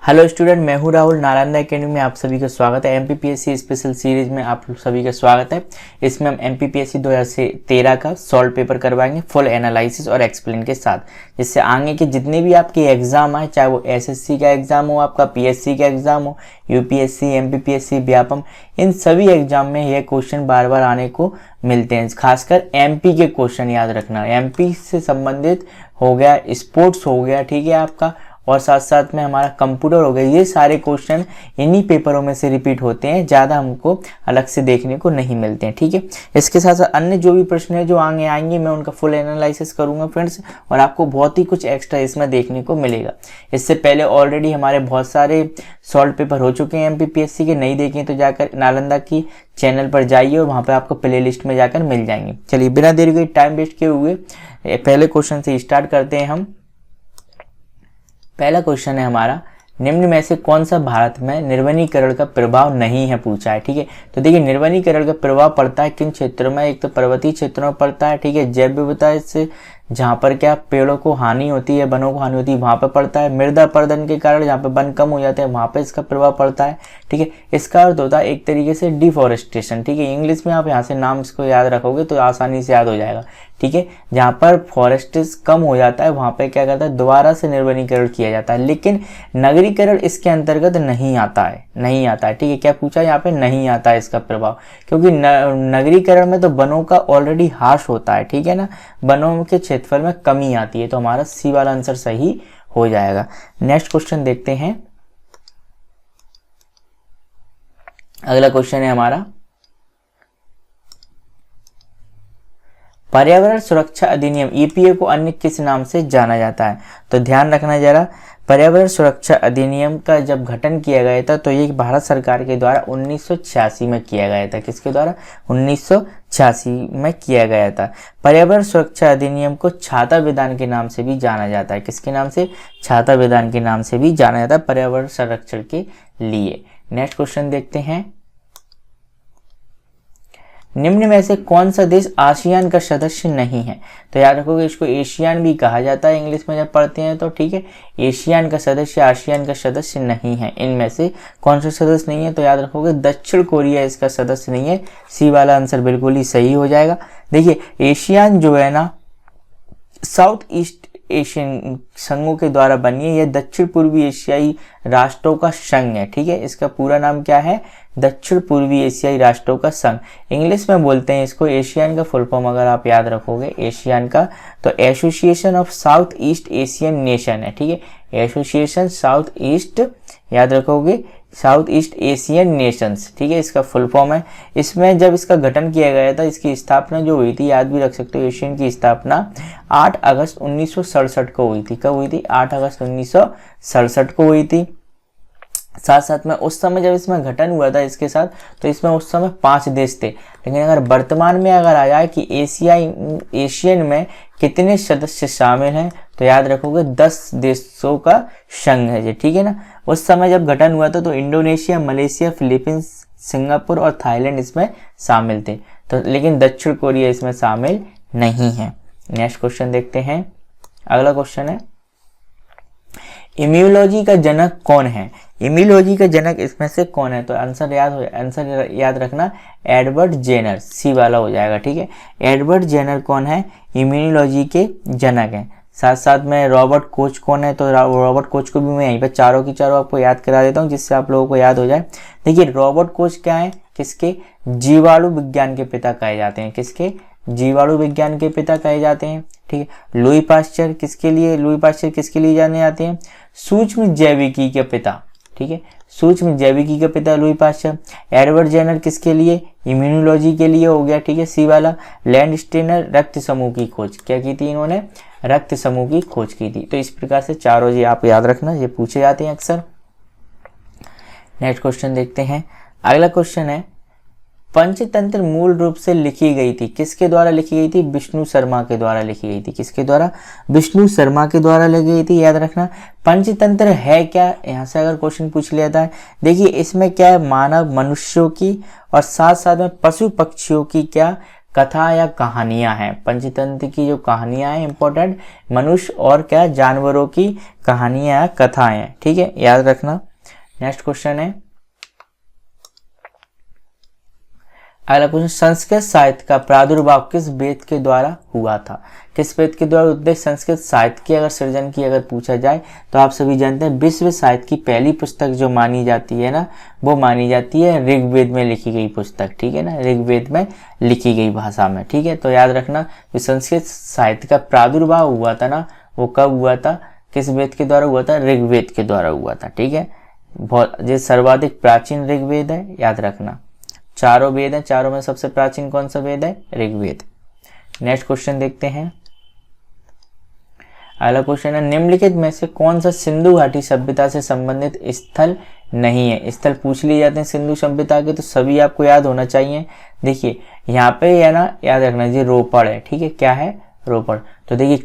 Hello student, मैं हूं Rahul. Nalanda academy में आप सभी का स्वागत है। एमपीपीएससी स्पेशल सीरीज में आप सभी का स्वागत है। इसमें हम एमपीपीएससी 2013 का सॉल्व पेपर करवाएंगे फुल एनालिसिस और एक्सप्लेन के साथ, जिससे आगे के जितने भी आपके एग्जाम आए, चाहे वो एसएससी का एग्जाम हो, आपका पीएससी का एग्जाम हो, यूपीएससी, एमपीपीएससी, व्यापम, इन सभी एग्जाम में ये क्वेश्चन बार बार आने को मिलते हैं। खासकर एमपी के क्वेश्चन याद रखना। एमपी से संबंधित हो गया, स्पोर्ट्स हो गया, ठीक है आपका, और साथ साथ में हमारा कंप्यूटर हो गया। ये सारे क्वेश्चन इन्हीं पेपरों में से रिपीट होते हैं, ज़्यादा हमको अलग से देखने को नहीं मिलते हैं, ठीक है। इसके साथ साथ अन्य जो भी प्रश्न है जो आगे आएंगे, मैं उनका फुल एनालिसिस करूंगा फ्रेंड्स, और आपको बहुत ही कुछ एक्स्ट्रा इसमें देखने को मिलेगा। इससे पहले ऑलरेडी हमारे बहुत सारे सॉल्व पेपर हो चुके हैं एमपीपीएससी के। नहीं देखें तो जाकर नालंदा की चैनल पर जाइए और वहाँ पर आपको प्ले लिस्ट में जाकर मिल जाएंगे। चलिए बिना देरी के टाइम वेस्ट किए हुए पहले क्वेश्चन से स्टार्ट करते हैं हम। पहला क्वेश्चन है हमारा, निम्न में से कौन सा भारत में निर्वनीकरण का प्रभाव नहीं है, पूछा है, ठीक है। तो देखिए, निर्वनीकरण का प्रभाव पड़ता है किन क्षेत्रों में? एक तो पर्वतीय क्षेत्रों में पड़ता है, ठीक है। जैव विविधता से जहाँ पर क्या पेड़ों को हानि होती है, वनों को हानि होती है, वहां पर पड़ता है। मृदा अपरदन के कारण जहाँ पे वन कम हो जाते हैं, वहां पे इसका प्रभाव पड़ता है, ठीक है। इसका अर्थ होता है एक तरीके से डिफॉरेस्टेशन, ठीक है। इंग्लिश में आप यहाँ से नाम इसको याद रखोगे तो आसानी से याद हो जाएगा, ठीक है। जहाँ पर फॉरेस्ट कम हो जाता है वहां पे क्या करता है, दोबारा से निर्वनीकरण किया जाता है। लेकिन नगरीकरण इसके अंतर्गत नहीं आता है, ठीक है। क्या पूछा यहाँ पे? नहीं आता है इसका प्रभाव, क्योंकि नगरीकरण में तो वनों का ऑलरेडी ह्रास होता है, ठीक है ना। वनों के क्षेत्रफल में कमी आती है, तो हमारा सी वाला आंसर सही हो जाएगा। नेक्स्ट क्वेश्चन देखते हैं। अगला क्वेश्चन है हमारा, पर्यावरण सुरक्षा अधिनियम ईपीए को अन्य किस नाम से जाना जाता है? तो ध्यान रखना जरा, पर्यावरण सुरक्षा अधिनियम का जब गठन किया गया था तो ये भारत सरकार के द्वारा 1986 में किया गया था। किसके द्वारा? 1986 में किया गया था। पर्यावरण सुरक्षा अधिनियम को छाता विधान के नाम से भी जाना जाता है। किसके नाम से? छाता विधान के नाम से भी जाना जाता है पर्यावरण संरक्षण के लिए। नेक्स्ट क्वेश्चन देखते हैं। निम्न में से कौन सा देश आसियान का सदस्य नहीं है? तो याद रखोगे, इसको एशियान भी कहा जाता है इंग्लिश में जब पढ़ते हैं तो, ठीक है। एशियान का सदस्य, आसियान का सदस्य नहीं है। इनमें से कौन सा सदस्य नहीं है? तो याद रखोगे दक्षिण कोरिया इसका सदस्य नहीं है। सी वाला आंसर बिल्कुल ही सही हो जाएगा। देखिए, एशियान जो है ना, साउथ ईस्ट एशियन संघों के द्वारा बनी है। यह दक्षिण पूर्वी एशियाई राष्ट्रों का संघ है, ठीक है। इसका पूरा नाम क्या है? दक्षिण पूर्वी एशियाई राष्ट्रों का संघ। इंग्लिश में बोलते हैं इसको। एशियन का फुल फॉर्म अगर आप याद रखोगे एशियन का, तो association of south east Asian nation है, ठीक है। एसोसिएशन साउथ ईस्ट, याद रखोगे, साउथ ईस्ट एशियन नेशंस, ठीक है, इसका फुल फॉर्म है। इसमें जब इसका गठन किया गया था, इसकी स्थापना जो हुई थी, याद भी रख सकते हो, एशियन की स्थापना 8 अगस्त 1967 को हुई थी। कब हुई थी? 8 अगस्त 1967 को हुई थी। साथ साथ में उस समय जब इसमें गठन हुआ था इसके साथ, तो इसमें उस समय 5 देश थे। लेकिन अगर वर्तमान में अगर आ जाए कि एशियन में कितने सदस्य शामिल हैं, तो याद रखोगे 10 देशों का संघ है ये, ठीक है ना। उस समय जब गठन हुआ था तो इंडोनेशिया, मलेशिया, फिलीपींस, सिंगापुर और थाईलैंड इसमें शामिल थे, तो लेकिन दक्षिण कोरिया इसमें शामिल नहीं है। नेक्स्ट क्वेश्चन देखते हैं। अगला क्वेश्चन है, इम्यूनोलॉजी का जनक कौन है? इम्यूनोलॉजी का जनक इसमें से कौन है? तो आंसर याद रखना, एडवर्ड जेनर। सी वाला हो जाएगा, ठीक है। एडवर्ड जेनर कौन है? इम्यूनोलॉजी के जनक हैं। साथ साथ में रॉबर्ट कोच कौन है? तो रॉबर्ट कोच को भी मैं यहीं पर चारों की चारों आपको याद करा देता हूँ, जिससे आप लोगों को याद हो जाए। देखिए, रॉबर्ट कोच क्या है? किसके? जीवाणु विज्ञान के पिता कहे जाते हैं। किसके? जीवाणु विज्ञान के पिता कहे जाते हैं, ठीक है। लुई पास्चर किसके लिए जाने जाते हैं? सूक्ष्म जैविकी के पिता, ठीक है। सूक्ष्म जैविकी के पिता लुई पास्चर। एडवर्ड जेनर किसके लिए? इम्यूनोलॉजी के लिए हो गया, ठीक है, सी वाला। लैंड स्टेनर रक्त समूह की खोज क्या की थी? इन्होंने रक्त समूह की खोज की थी। तो इस प्रकार से चारों जी आप याद रखना, ये पूछे जाते हैं अक्सर। नेक्स्ट क्वेश्चन देखते हैं। अगला क्वेश्चन है, पंचतंत्र मूल रूप से लिखी गई थी, किसके द्वारा लिखी गई थी? विष्णु शर्मा के द्वारा लिखी गई थी। किसके द्वारा? विष्णु शर्मा के द्वारा लिखी गई थी। याद रखना, पंचतंत्र है क्या, यहाँ से अगर क्वेश्चन पूछ लिया था। देखिए, इसमें क्या है, मानव मनुष्यों की और साथ साथ में पशु पक्षियों की क्या कथा या कहानियां हैं। पंचतंत्र की जो कहानियां हैं इंपॉर्टेंट, मनुष्य और क्या जानवरों की कहानियां कथाएं हैं, ठीक है, याद रखना। नेक्स्ट क्वेश्चन है, अगला क्वेश्चन, संस्कृत साहित्य का प्रादुर्भाव किस वेद के द्वारा हुआ था? किस वेद के द्वारा उद्देश्य संस्कृत साहित्य की अगर सृजन की अगर पूछा जाए तो आप सभी जानते हैं विश्व साहित्य की पहली पुस्तक जो मानी जाती है ना, वो मानी जाती है ऋग्वेद में लिखी गई पुस्तक, ठीक है ना, ऋग्वेद में लिखी गई भाषा में, ठीक है। तो याद रखना जो संस्कृत साहित्य का प्रादुर्भाव हुआ था ना, वो कब हुआ था, किस वेद के द्वारा हुआ था? ऋग्वेद के द्वारा हुआ था, ठीक है। बहुत ये सर्वाधिक प्राचीन ऋग्वेद है, याद रखना। चारों वेद हैं, चारों में सबसे प्राचीन कौन सा वेद है? ऋग्वेद। नेक्स्ट क्वेश्चन देखते हैं, अगला क्वेश्चन है, निम्नलिखित में से कौन सा सिंधु घाटी सभ्यता से संबंधित स्थल नहीं है? स्थल पूछ लिए जाते हैं सिंधु सभ्यता के तो सभी आपको याद होना चाहिए। देखिए यहाँ पे है ना, याद रखना जी, रोपड़ है, ठीक है, क्या है? रोपड़। तो देखिए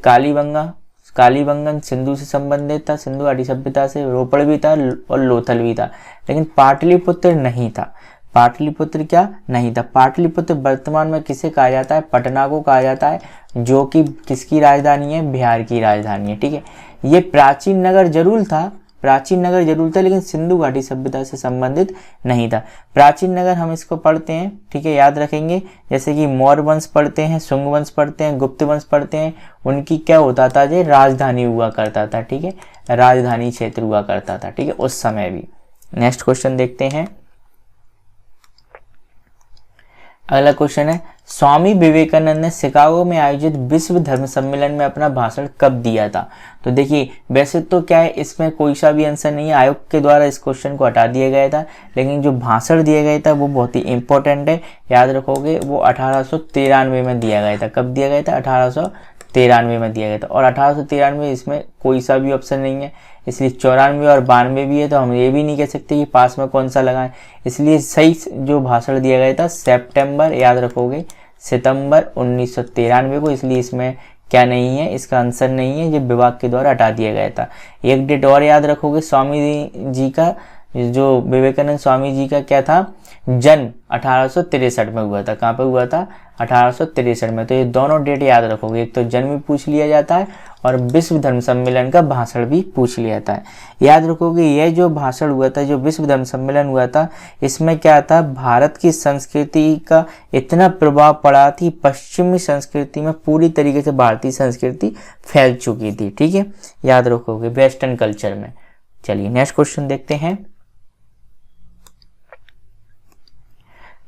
कालीबंगन सिंधु से संबंधित था, सिंधु घाटी सभ्यता से। रोपड़ भी था और लोथल भी था, लेकिन पाटलिपुत्र नहीं था। पाटलिपुत्र क्या नहीं था? पाटलिपुत्र वर्तमान में किसे कहा जाता है? पटना को कहा जाता है, जो कि किसकी राजधानी है? बिहार की राजधानी है, ठीक है। ये प्राचीन नगर जरूर था, लेकिन सिंधु घाटी सभ्यता से संबंधित नहीं था। प्राचीन नगर हम इसको पढ़ते हैं, ठीक है, याद रखेंगे, जैसे कि मौर्य वंश पढ़ते हैं, शुंग वंश पढ़ते हैं, गुप्त वंश पढ़ते हैं, उनकी क्या होता था? जो राजधानी हुआ करता था, ठीक है, राजधानी क्षेत्र हुआ करता था, ठीक है, उस समय भी। नेक्स्ट क्वेश्चन देखते हैं, अगला क्वेश्चन है, स्वामी विवेकानंद ने शिकागो में आयोजित विश्व धर्म सम्मेलन में अपना भाषण कब दिया था? तो देखिए वैसे तो क्या है, इसमें कोई सा भी आंसर नहीं है, आयोग के द्वारा इस क्वेश्चन को हटा दिया गया था, लेकिन जो भाषण दिया गया था वो बहुत ही इंपॉर्टेंट है, याद रखोगे, वो 1893 में दिया गया था। कब दिया गया था? 1893 में दिया गया था। और 1893 इसमें कोई सा भी ऑप्शन नहीं है, इसलिए 94 और 92 भी है, तो हम ये भी नहीं कह सकते कि पास में कौन सा लगाएं, इसलिए सही जो भाषण दिया गया था सितंबर, याद रखोगे, सितंबर 1993 को, इसलिए इसमें क्या नहीं है, इसका आंसर नहीं है, ये विभाग के द्वारा हटा दिया गया था। एक डेट और याद रखोगे, स्वामी जी का, जो विवेकानंद स्वामी जी का क्या था? जन्म 1863 में हुआ था। कहाँ पे हुआ था? 1863 में। तो ये दोनों डेट याद रखोगे, एक तो जन्म भी पूछ लिया जाता है और विश्व धर्म सम्मेलन का भाषण भी पूछ लिया जाता है। याद रखोगे यह जो भाषण हुआ था, जो विश्व धर्म सम्मेलन हुआ था, इसमें क्या था? भारत की संस्कृति का इतना प्रभाव पड़ा थी, पश्चिमी संस्कृति में पूरी तरीके से भारतीय संस्कृति फैल चुकी थी, ठीक है, याद रखोगे, वेस्टर्न कल्चर में। चलिए नेक्स्ट क्वेश्चन देखते हैं,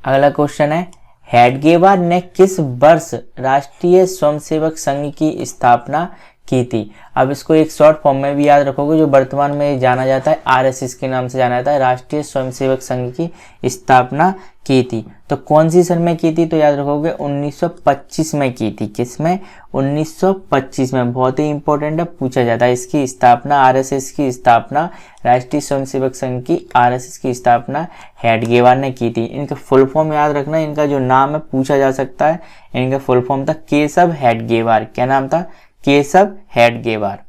अगला क्वेश्चन है, हेडगेवार ने किस वर्ष राष्ट्रीय स्वयंसेवक संघ की स्थापना की थी? अब इसको एक शॉर्ट फॉर्म में भी याद रखोगे, जो वर्तमान में जाना जाता है आरएसएस के नाम से जाना जाता है, राष्ट्रीय स्वयंसेवक संघ की स्थापना की थी। तो कौन सी सन में की थी? तो याद रखोगे 1925 में की थी। किसमें? 1925 में। बहुत ही इंपॉर्टेंट है, पूछा जाता है इसकी स्थापना, आरएसएस की स्थापना, राष्ट्रीय स्वयंसेवक संघ की आरएसएस की स्थापना हेडगेवार ने की थी। इनका फुल फॉर्म याद रखना, इनका जो नाम है पूछा जा सकता है, इनका फुल फॉर्म था केशव हेडगेवार। क्या नाम था? केशव हेडगेवार।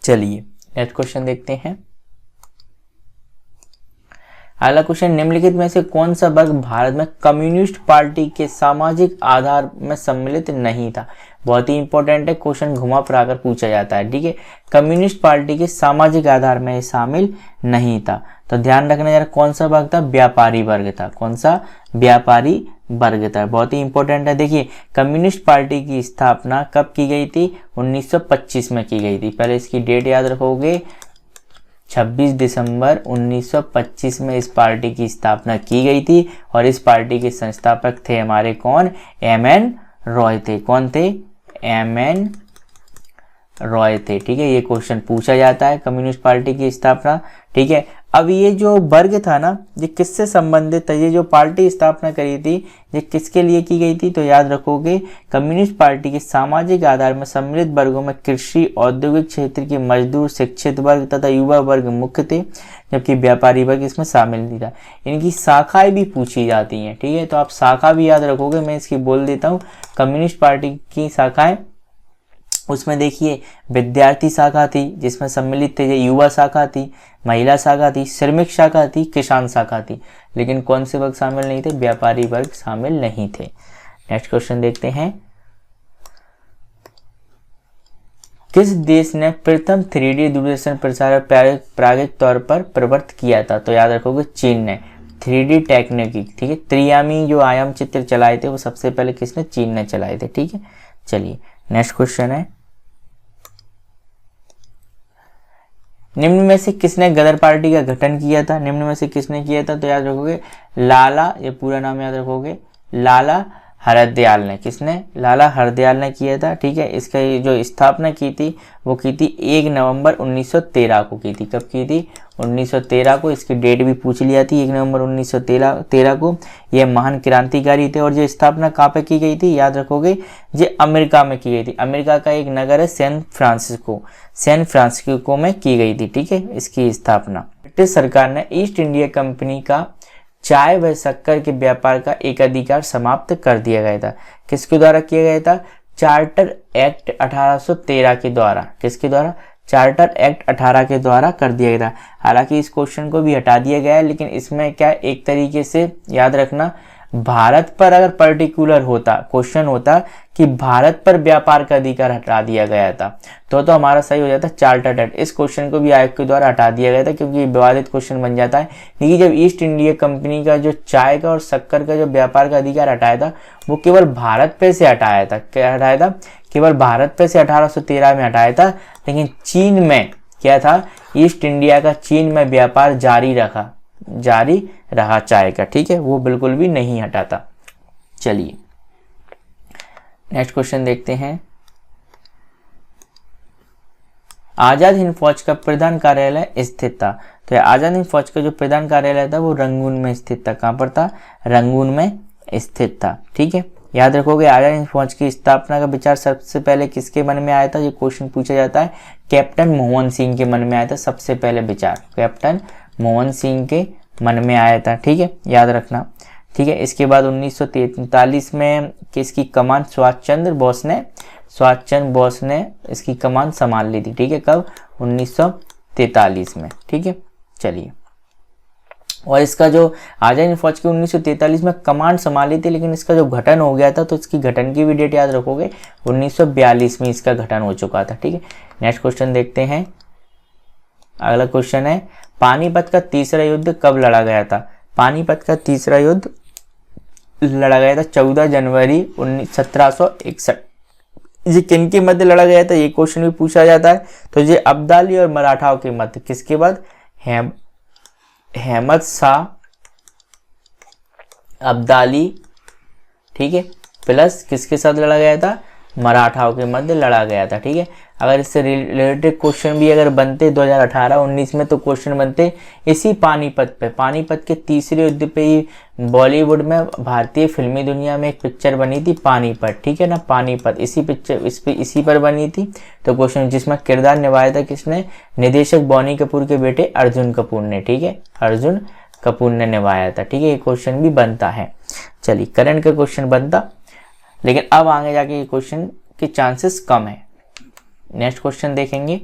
चलिए नेक्स्ट क्वेश्चन देखते हैं, अगला क्वेश्चन, निम्नलिखित में से कौन सा वर्ग भारत में कम्युनिस्ट पार्टी के सामाजिक आधार में सम्मिलित नहीं था? बहुत ही इंपॉर्टेंट है, क्वेश्चन घुमा फिरा कर पूछा जाता है, ठीक है, कम्युनिस्ट पार्टी के सामाजिक आधार में शामिल नहीं था। तो ध्यान रखना जरा, कौन सा वर्ग था? व्यापारी वर्ग था। कौन सा? व्यापारी वर्ग था। बहुत ही इंपॉर्टेंट है। देखिए कम्युनिस्ट पार्टी की स्थापना कब की गई थी? 1925 में की गई थी। पहले इसकी डेट याद रखोगे, 26 दिसंबर 1925 में इस पार्टी की स्थापना की गई थी, और इस पार्टी के संस्थापक थे हमारे कौन? एमएन रॉय थे। कौन थे? एमएन रॉय थे, ठीक है। ये क्वेश्चन पूछा जाता है, कम्युनिस्ट पार्टी की स्थापना, ठीक है। अब ये जो वर्ग था ना, ये किससे संबंधित था? ये जो पार्टी स्थापना करी थी, ये किसके लिए की गई थी? तो याद रखोगे, कम्युनिस्ट पार्टी के सामाजिक आधार में सम्मिलित वर्गों में कृषि, औद्योगिक क्षेत्र के मजदूर, शिक्षित वर्ग तथा युवा वर्ग मुख्य थे, जबकि व्यापारी वर्ग इसमें शामिल नहीं था। इनकी शाखाएं भी पूछी जाती हैं, ठीक है, तो आप शाखा भी याद रखोगे, मैं इसकी बोल देता हूँ। कम्युनिस्ट पार्टी की शाखाएं उसमें देखिए विद्यार्थी शाखा थी जिसमें सम्मिलित थे, युवा शाखा थी, महिला शाखा थी, श्रमिक शाखा थी, किसान शाखा थी। लेकिन कौन से वर्ग शामिल नहीं थे? व्यापारी वर्ग शामिल नहीं थे। नेक्स्ट क्वेश्चन देखते हैं, किस देश ने प्रथम 3D दूरदर्शन प्रसारण प्रायोगिक तौर पर प्रवर्तित किया था? तो याद रखोगे चीन ने 3D टेक्नोलॉजी, ठीक है, त्रियामी जो आयाम चित्र चलाए थे वो सबसे पहले किसने? चीन ने चलाए थे, ठीक है। चलिए नेक्स्ट क्वेश्चन है, निम्न में से किसने गदर पार्टी का गठन किया था? निम्न में से किसने किया था? तो याद रखोगे लाला, ये पूरा नाम याद रखोगे, लाला हरदयाल ने। किसने? लाला हरदयाल ने किया था, ठीक है। इसका जो स्थापना की थी वो की थी 1 नवंबर 1913 को की थी। कब की थी? 1913 को। इसकी डेट भी पूछ लिया थी, 1 नवंबर 1913 को। ये महान क्रांतिकारी थे। और जो स्थापना कहाँ पे की गई थी? याद रखोगे ये अमेरिका में की गई थी। अमेरिका का एक नगर है सैन फ्रांसिस्को में की गई थी, ठीक है, इसकी स्थापना। ब्रिटिश सरकार ने ईस्ट इंडिया कंपनी का चाय व शक्कर के व्यापार का एक अधिकार समाप्त कर दिया गया था। किसके द्वारा किया गया था? चार्टर एक्ट 1813 के द्वारा। किसके द्वारा? चार्टर एक्ट 18 के द्वारा कर दिया गया था। हालांकि इस क्वेश्चन को भी हटा दिया गया है, लेकिन इसमें क्या एक तरीके से याद रखना, भारत पर अगर पर्टिकुलर होता, क्वेश्चन होता कि भारत पर व्यापार का अधिकार हटा दिया गया था तो हमारा सही हो जाता चार्टर्ड एक्ट। इस क्वेश्चन को भी आयोग के द्वारा हटा दिया गया था क्योंकि ये विवादित क्वेश्चन बन जाता है। लेकिन जब ईस्ट इंडिया कंपनी का जो चाय का और शक्कर का जो व्यापार का अधिकार हटाया था वो केवल भारत पे से हटाया था। क्या हटाया था? केवल भारत पे से 1813 में हटाया था। लेकिन चीन में क्या था? ईस्ट इंडिया का चीन में व्यापार जारी रहा चाय का, ठीक है, वो बिल्कुल भी नहीं हटाता। चलिए नेक्स्ट क्वेश्चन देखते हैं, आजाद हिंद फौज का प्रधान कार्यालय स्थित था। तो आजाद हिंद फौज का जो प्रधान कार्यालय था वो रंगून में स्थित था। कहां पर था? रंगून में स्थित था, ठीक है। याद रखोगे आजाद हिंद फौज की स्थापना का विचार सबसे पहले किसके मन में आया था? ये क्वेश्चन पूछा जाता है। कैप्टन मोहन सिंह के मन में आया था सबसे पहले विचार, कैप्टन मोहन सिंह के मन में आया था, ठीक है, याद रखना, ठीक है। इसके बाद 1943 में किसकी कमान? सुभाष चंद्र बोस ने इसकी कमान संभाल ली थी, ठीक है। कब? 1943 में, ठीक है। चलिए, और इसका जो आजाद हिंद फौज की 1943 में कमांड संभाली थी, लेकिन इसका जो गठन हो गया था तो इसकी गठन की भी डेट याद रखोगे, 1942 में इसका गठन हो चुका था, ठीक है। नेक्स्ट क्वेश्चन देखते हैं, अगला क्वेश्चन है, पानीपत का तीसरा युद्ध कब लड़ा गया था? पानीपत का तीसरा युद्ध लड़ा गया था 14 जनवरी 1761। ये किन के मध्य लड़ा गया था? ये क्वेश्चन भी पूछा जाता है। तो ये अब्दाली और मराठाओं के मध्य। किसके बाद? अहमद शाह अब्दाली, ठीक है, प्लस किसके साथ लड़ा गया था? मराठाओं के मध्य लड़ा गया था, ठीक है। अगर इससे रिलेटेड क्वेश्चन भी अगर बनते 2018-19 में तो क्वेश्चन बनते इसी पानीपत पे। पानीपत के तीसरे युद्ध पे ही बॉलीवुड में, भारतीय फिल्मी दुनिया में एक पिक्चर बनी थी पानीपत, ठीक है ना, पानीपत। इसी पर बनी थी। तो क्वेश्चन जिसमें किरदार निभाया था किसने? निदेशक बॉनी कपूर के बेटे अर्जुन कपूर ने, ठीक है, अर्जुन कपूर ने निभाया था, ठीक है। ये क्वेश्चन भी बनता है। चलिए, करंट का क्वेश्चन बनता, लेकिन अब आगे जाके ये क्वेश्चन के चांसेस कम है। नेक्स्ट क्वेश्चन देखेंगे,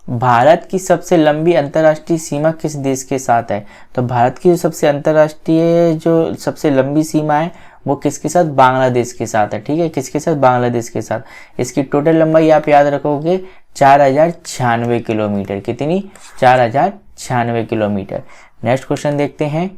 भारत की सबसे लंबी अंतर्राष्ट्रीय सीमा किस देश के साथ है? तो भारत की जो सबसे लंबी सीमा है वो किसके साथ? बांग्लादेश के साथ है, ठीक है। किसके साथ? बांग्लादेश के साथ। इसकी टोटल लंबाई आप याद रखोगे 4096 किलोमीटर। कितनी? 4096 किलोमीटर। नेक्स्ट क्वेश्चन देखते हैं,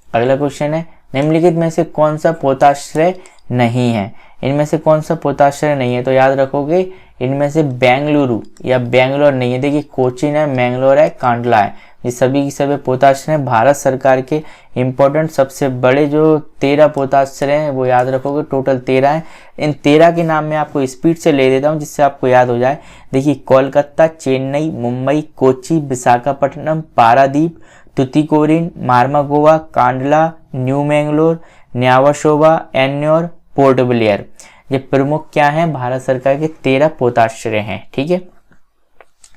अगला क्वेश्चन है, निम्नलिखित में से कौन सा पोताश्रय नहीं है? इनमें से कौन सा पोताश्रय नहीं है? तो याद रखोगे इनमें से बेंगलुरु या बेंगलोर नहीं है। देखिए, कोचीन है, मैंगलोर है, कांडला है। ये सभी की सभी पोताश्रय भारत सरकार के इंपॉर्टेंट सबसे बड़े जो 13 पोताश्रय हैं वो याद रखोगे, टोटल 13 है। इन 13 के नाम मैं आपको स्पीड से ले देता हूँ जिससे आपको याद हो जाए। देखिए, कोलकाता, चेन्नई, मुंबई, कोची, विशाखापट्टनम, पारादीप, तुतीकोरिन, मार्मागोवा, कांडला, न्यू मैंगलोर, न्यावाशोवा, एन्योर, पोर्ट ब्लेयर। ये प्रमुख क्या है? भारत सरकार के 13 पोताश्रय हैं, ठीक है,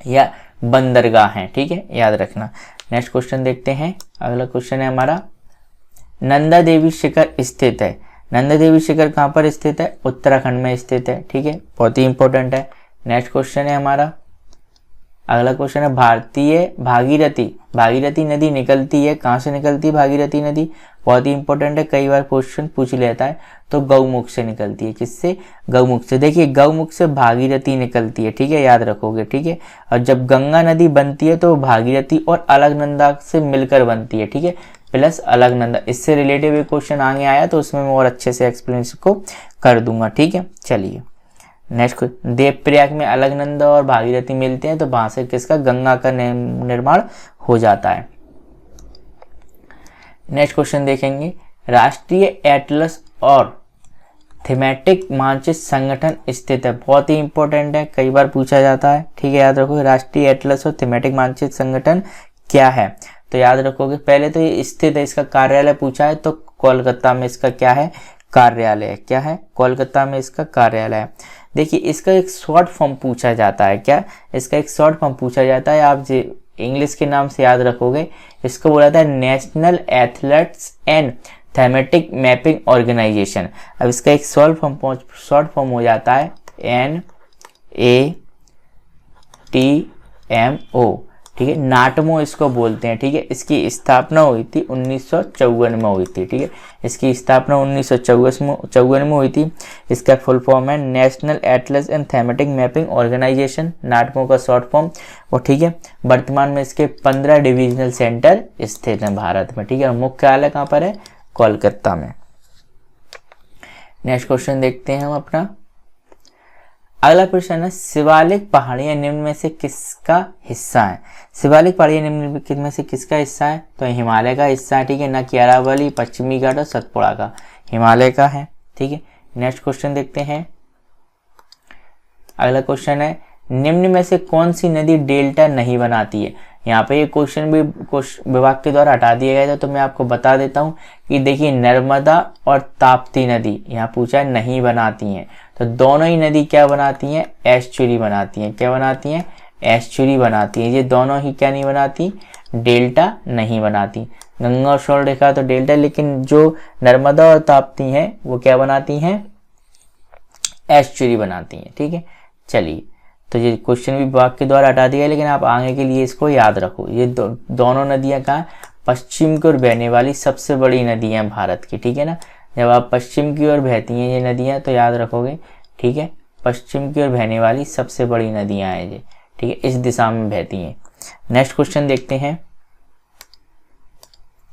या बंदरगाह हैं, ठीक है, याद रखना। नेक्स्ट क्वेश्चन देखते हैं, अगला क्वेश्चन है हमारा, नंदा देवी शिखर स्थित है। नंदा देवी शिखर कहाँ पर स्थित है? उत्तराखंड में स्थित है। ठीक है, बहुत ही इंपॉर्टेंट है। नेक्स्ट क्वेश्चन है हमारा, अगला क्वेश्चन है भारतीय भागीरथी नदी निकलती है, कहाँ से निकलती है भागीरथी नदी? बहुत ही इंपॉर्टेंट है, कई बार क्वेश्चन पूछ लेता है। तो गौमुख से निकलती है। किससे? गौमुख से। देखिए गौमुख से भागीरथी निकलती है, ठीक है, याद रखोगे। ठीक है, और जब गंगा नदी बनती है तो भागीरथी और अलकनंदा से मिलकर बनती है। ठीक है, प्लस अलकनंदा, इससे रिलेटिव एक क्वेश्चन आगे आया तो उसमें मैं और अच्छे से एक्सप्लेनेशन को कर दूंगा। ठीक है, चलिए नेक्स्ट, देवप्रयाग में अलकनंदा और भागीरथी मिलते हैं तो वहां से किसका? गंगा का निर्माण हो जाता है। नेक्स्ट क्वेश्चन देखेंगे, राष्ट्रीय एटलस और थीमेटिक मानचित्र संगठन स्थित है। बहुत ही इंपॉर्टेंट है, कई बार पूछा जाता है। ठीक है, याद रखो राष्ट्रीय एटलस और थीमेटिक मानचित्र संगठन क्या है? तो याद रखोगे, पहले तो ये स्थित है, इसका कार्यालय पूछा है तो कोलकाता में इसका क्या है? कार्यालय है। क्या है? कोलकाता में इसका कार्यालय है। देखिए इसका एक शॉर्ट फॉर्म पूछा जाता है। क्या? इसका एक शॉर्ट फॉर्म पूछा जाता है, आप इंग्लिश के नाम से याद रखोगे, इसको बोला था national athletes and thematic mapping organisation. अब इसका एक शॉर्ट फॉर्म हो जाता है NATMO। ठीक है, नाटमो इसको बोलते हैं। ठीक है, इसकी स्थापना हुई थी 1954 में हुई थी। ठीक है, इसकी स्थापना 1954 में हुई थी। इसका फुल फॉर्म है national atlas and thematic mapping organisation, NATMO का शॉर्ट फॉर्म। और ठीक है, वर्तमान में इसके 15 डिविजनल सेंटर स्थित हैं भारत में। ठीक है, और मुख्यालय कहाँ पर है? कोलकाता में। नेक्स्ट क्वेश्चन देखते हैं हम अपना, अगला प्रश्न है, शिवालिक पहाड़ियां निम्न में से किसका हिस्सा है? शिवालिक पहाड़ियां निम्न में से किसका हिस्सा है? तो हिमालय का हिस्सा है। ठीक है, न कि अरावली, पश्चिमी घाट और सतपुड़ा का, हिमालय का है। ठीक है, नेक्स्ट क्वेश्चन देखते हैं। अगला क्वेश्चन है, निम्न में से कौन सी नदी डेल्टा नहीं बनाती है? यहाँ पे ये क्वेश्चन भी विभाग के द्वारा हटा दिया गया था, तो मैं आपको बता देता हूँ कि देखिए नर्मदा और ताप्ती नदी यहाँ पूछा है नहीं बनाती हैं। तो दोनों ही नदी क्या बनाती हैं? एस्चुरी बनाती हैं। क्या बनाती हैं? एस्चुरी बनाती हैं। ये दोनों ही क्या नहीं बनाती? डेल्टा नहीं बनाती। गंगा और स्वर्ण रेखा तो डेल्टा, लेकिन जो नर्मदा और ताप्ती हैं वो क्या बनाती हैं? एस्चुरी बनाती हैं। ठीक है, चलिए, तो ये क्वेश्चन भी विभाग के द्वारा हटा दिया है, लेकिन आप आगे के लिए इसको याद रखो। ये दोनों नदियां कहाँ? पश्चिम की ओर बहने वाली सबसे बड़ी नदियां हैं भारत की। ठीक है ना, जब आप पश्चिम की ओर बहती हैं ये नदियां तो याद रखोगे। ठीक है, पश्चिम की ओर बहने वाली सबसे बड़ी नदियां हैं ये। ठीक है, इस दिशा में बहती हैं। नेक्स्ट क्वेश्चन देखते हैं।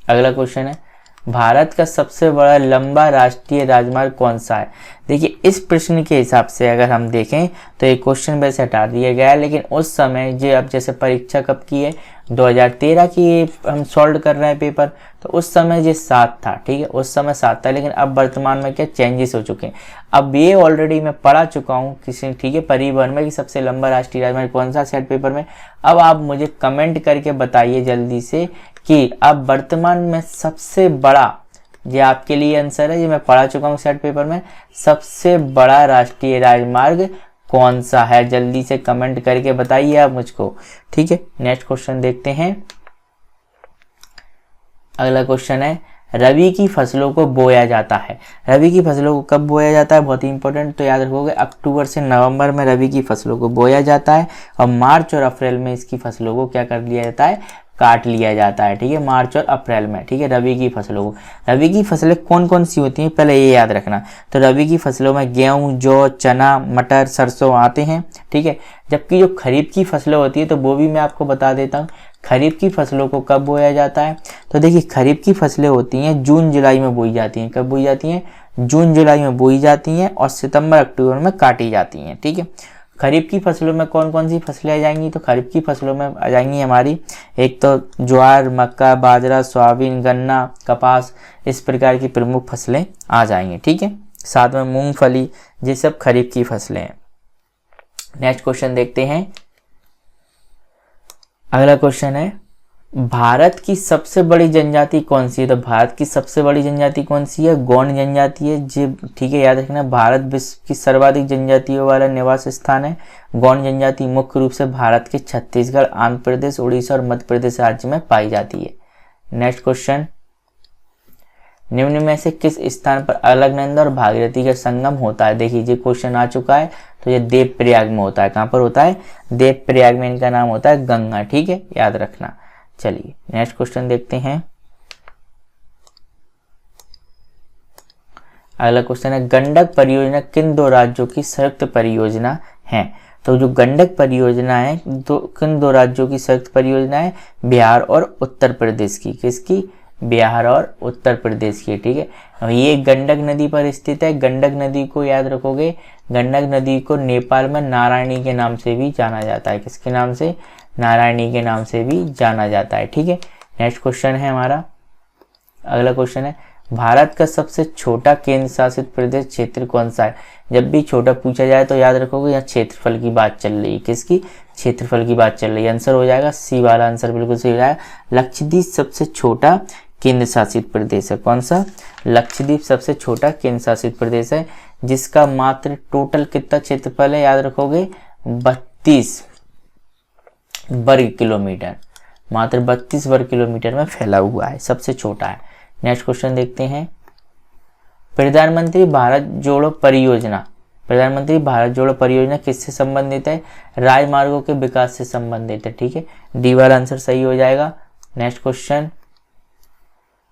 अगला क्वेश्चन है, भारत का सबसे बड़ा लंबा राष्ट्रीय राजमार्ग कौन सा है? देखिए इस प्रश्न के हिसाब से अगर हम देखें तो ये क्वेश्चन वैसे हटा दिया गया है, लेकिन उस समय जो अब जैसे परीक्षा कब की है? 2013 की हम सॉल्व कर रहे हैं पेपर, तो उस समय ये 7 था। ठीक है, उस समय 7 था, लेकिन अब वर्तमान में क्या चेंजेस हो चुके हैं। अब ये ऑलरेडी मैं पढ़ा चुका हूँ किसी, ठीक है, परिवहन में कि सबसे लंबा राष्ट्रीय राजमार्ग कौन सा सेट पेपर में। अब आप मुझे कमेंट करके बताइए जल्दी से कि अब वर्तमान में सबसे बड़ा, ये आपके लिए आंसर है, ये मैं पढ़ा चुका हूँ सेट पेपर में, सबसे बड़ा राष्ट्रीय राजमार्ग कौन सा है? जल्दी से कमेंट करके बताइए आप मुझको। ठीक है, नेक्स्ट क्वेश्चन देखते हैं। अगला क्वेश्चन है, रबी की फसलों को बोया जाता है। रबी की फसलों को कब बोया जाता है? बहुत ही इंपॉर्टेंट, तो याद रखोगे अक्टूबर से नवंबर में रबी की फसलों को बोया जाता है, और मार्च और अप्रैल में इसकी फसलों को क्या कर लिया जाता है? काट लिया जाता है। ठीक है, मार्च और अप्रैल में। ठीक है, रबी की फसलों को, रबी की फसलें कौन कौन सी होती हैं पहले ये याद रखना। तो रबी की फसलों में गेहूं, जौ, चना, मटर, सरसों आते हैं। ठीक है, जबकि जो खरीफ की फसलें होती है तो वो भी मैं आपको बता देता हूँ। खरीफ की फसलों को कब बोया जाता है? तो देखिए खरीफ की फसलें होती हैं जून जुलाई में बोई जाती हैं। कब बोई जाती हैं? जून जुलाई में बोई जाती हैं, और सितंबर अक्टूबर में काटी जाती हैं। ठीक है, खरीफ की फसलों में कौन कौन सी फसलें आ जाएंगी? तो खरीफ की फसलों में आ जाएंगी हमारी, एक तो ज्वार, मक्का, बाजरा, सोयाबीन, गन्ना, कपास, इस प्रकार की प्रमुख फसलें आ जाएंगी। ठीक है, साथ में मूंगफली, ये सब खरीफ की फसलें हैं। नेक्स्ट क्वेश्चन देखते हैं। अगला क्वेश्चन है, भारत की सबसे बड़ी जनजाति कौन सी है? तो भारत की सबसे बड़ी जनजाति कौन सी है? गौंड जनजाति है जी। ठीक है, याद रखना, भारत विश्व की सर्वाधिक जनजातियों वाला निवास स्थान है। गौंड जनजाति मुख्य रूप से भारत के छत्तीसगढ़, आंध्र प्रदेश, उड़ीसा और मध्य प्रदेश राज्य में पाई जाती है। नेक्स्ट क्वेश्चन, निम्न में से किस स्थान पर अलकनंदा और भागीरथी का संगम होता है? देखिए ये क्वेश्चन आ चुका है, तो ये देवप्रयाग में होता है। कहाँ पर होता है? देवप्रयाग में। इनका नाम होता है गंगा, ठीक है, याद रखना। चलिए नेक्स्ट क्वेश्चन देखते हैं। अगला क्वेश्चन है, गंडक परियोजना किन दो राज्यों की संयुक्त परियोजना है? तो जो गंडक परियोजना है किन दो राज्यों की संयुक्त परियोजना है? बिहार और उत्तर प्रदेश की। किसकी? बिहार और उत्तर प्रदेश की, ठीक है। ये गंडक नदी पर स्थित है। गंडक नदी को याद रखोगे, गंडक नदी को नेपाल में नारायणी के नाम से भी जाना जाता है। किसके नाम से? नारायणी के नाम से भी जाना जाता है, ठीक है। नेक्स्ट क्वेश्चन है हमारा, अगला क्वेश्चन है, भारत का सबसे छोटा केंद्र शासित प्रदेश क्षेत्र कौन सा है? जब भी छोटा पूछा जाए तो याद रखोगे यहाँ क्षेत्रफल की बात चल रही है। किसकी? क्षेत्रफल की बात चल रही है। आंसर हो जाएगा सी वाला आंसर बिल्कुल सही हो जाएगा। लक्षद्वीप सबसे छोटा केंद्र शासित प्रदेश है। कौन सा? लक्षद्वीप सबसे छोटा केंद्र शासित प्रदेश है, जिसका मात्र टोटल कितना क्षेत्रफल है? याद रखोगे 32 वर्ग किलोमीटर, मात्र 32 वर्ग किलोमीटर में फैला हुआ है, सबसे छोटा है। नेक्स्ट क्वेश्चन देखते हैं, प्रधानमंत्री भारत जोड़ो परियोजना, प्रधानमंत्री भारत जोड़ो परियोजना किससे संबंधित है? राजमार्गों के विकास से संबंधित है, ठीक है। डी वाला आंसर सही हो जाएगा। नेक्स्ट क्वेश्चन,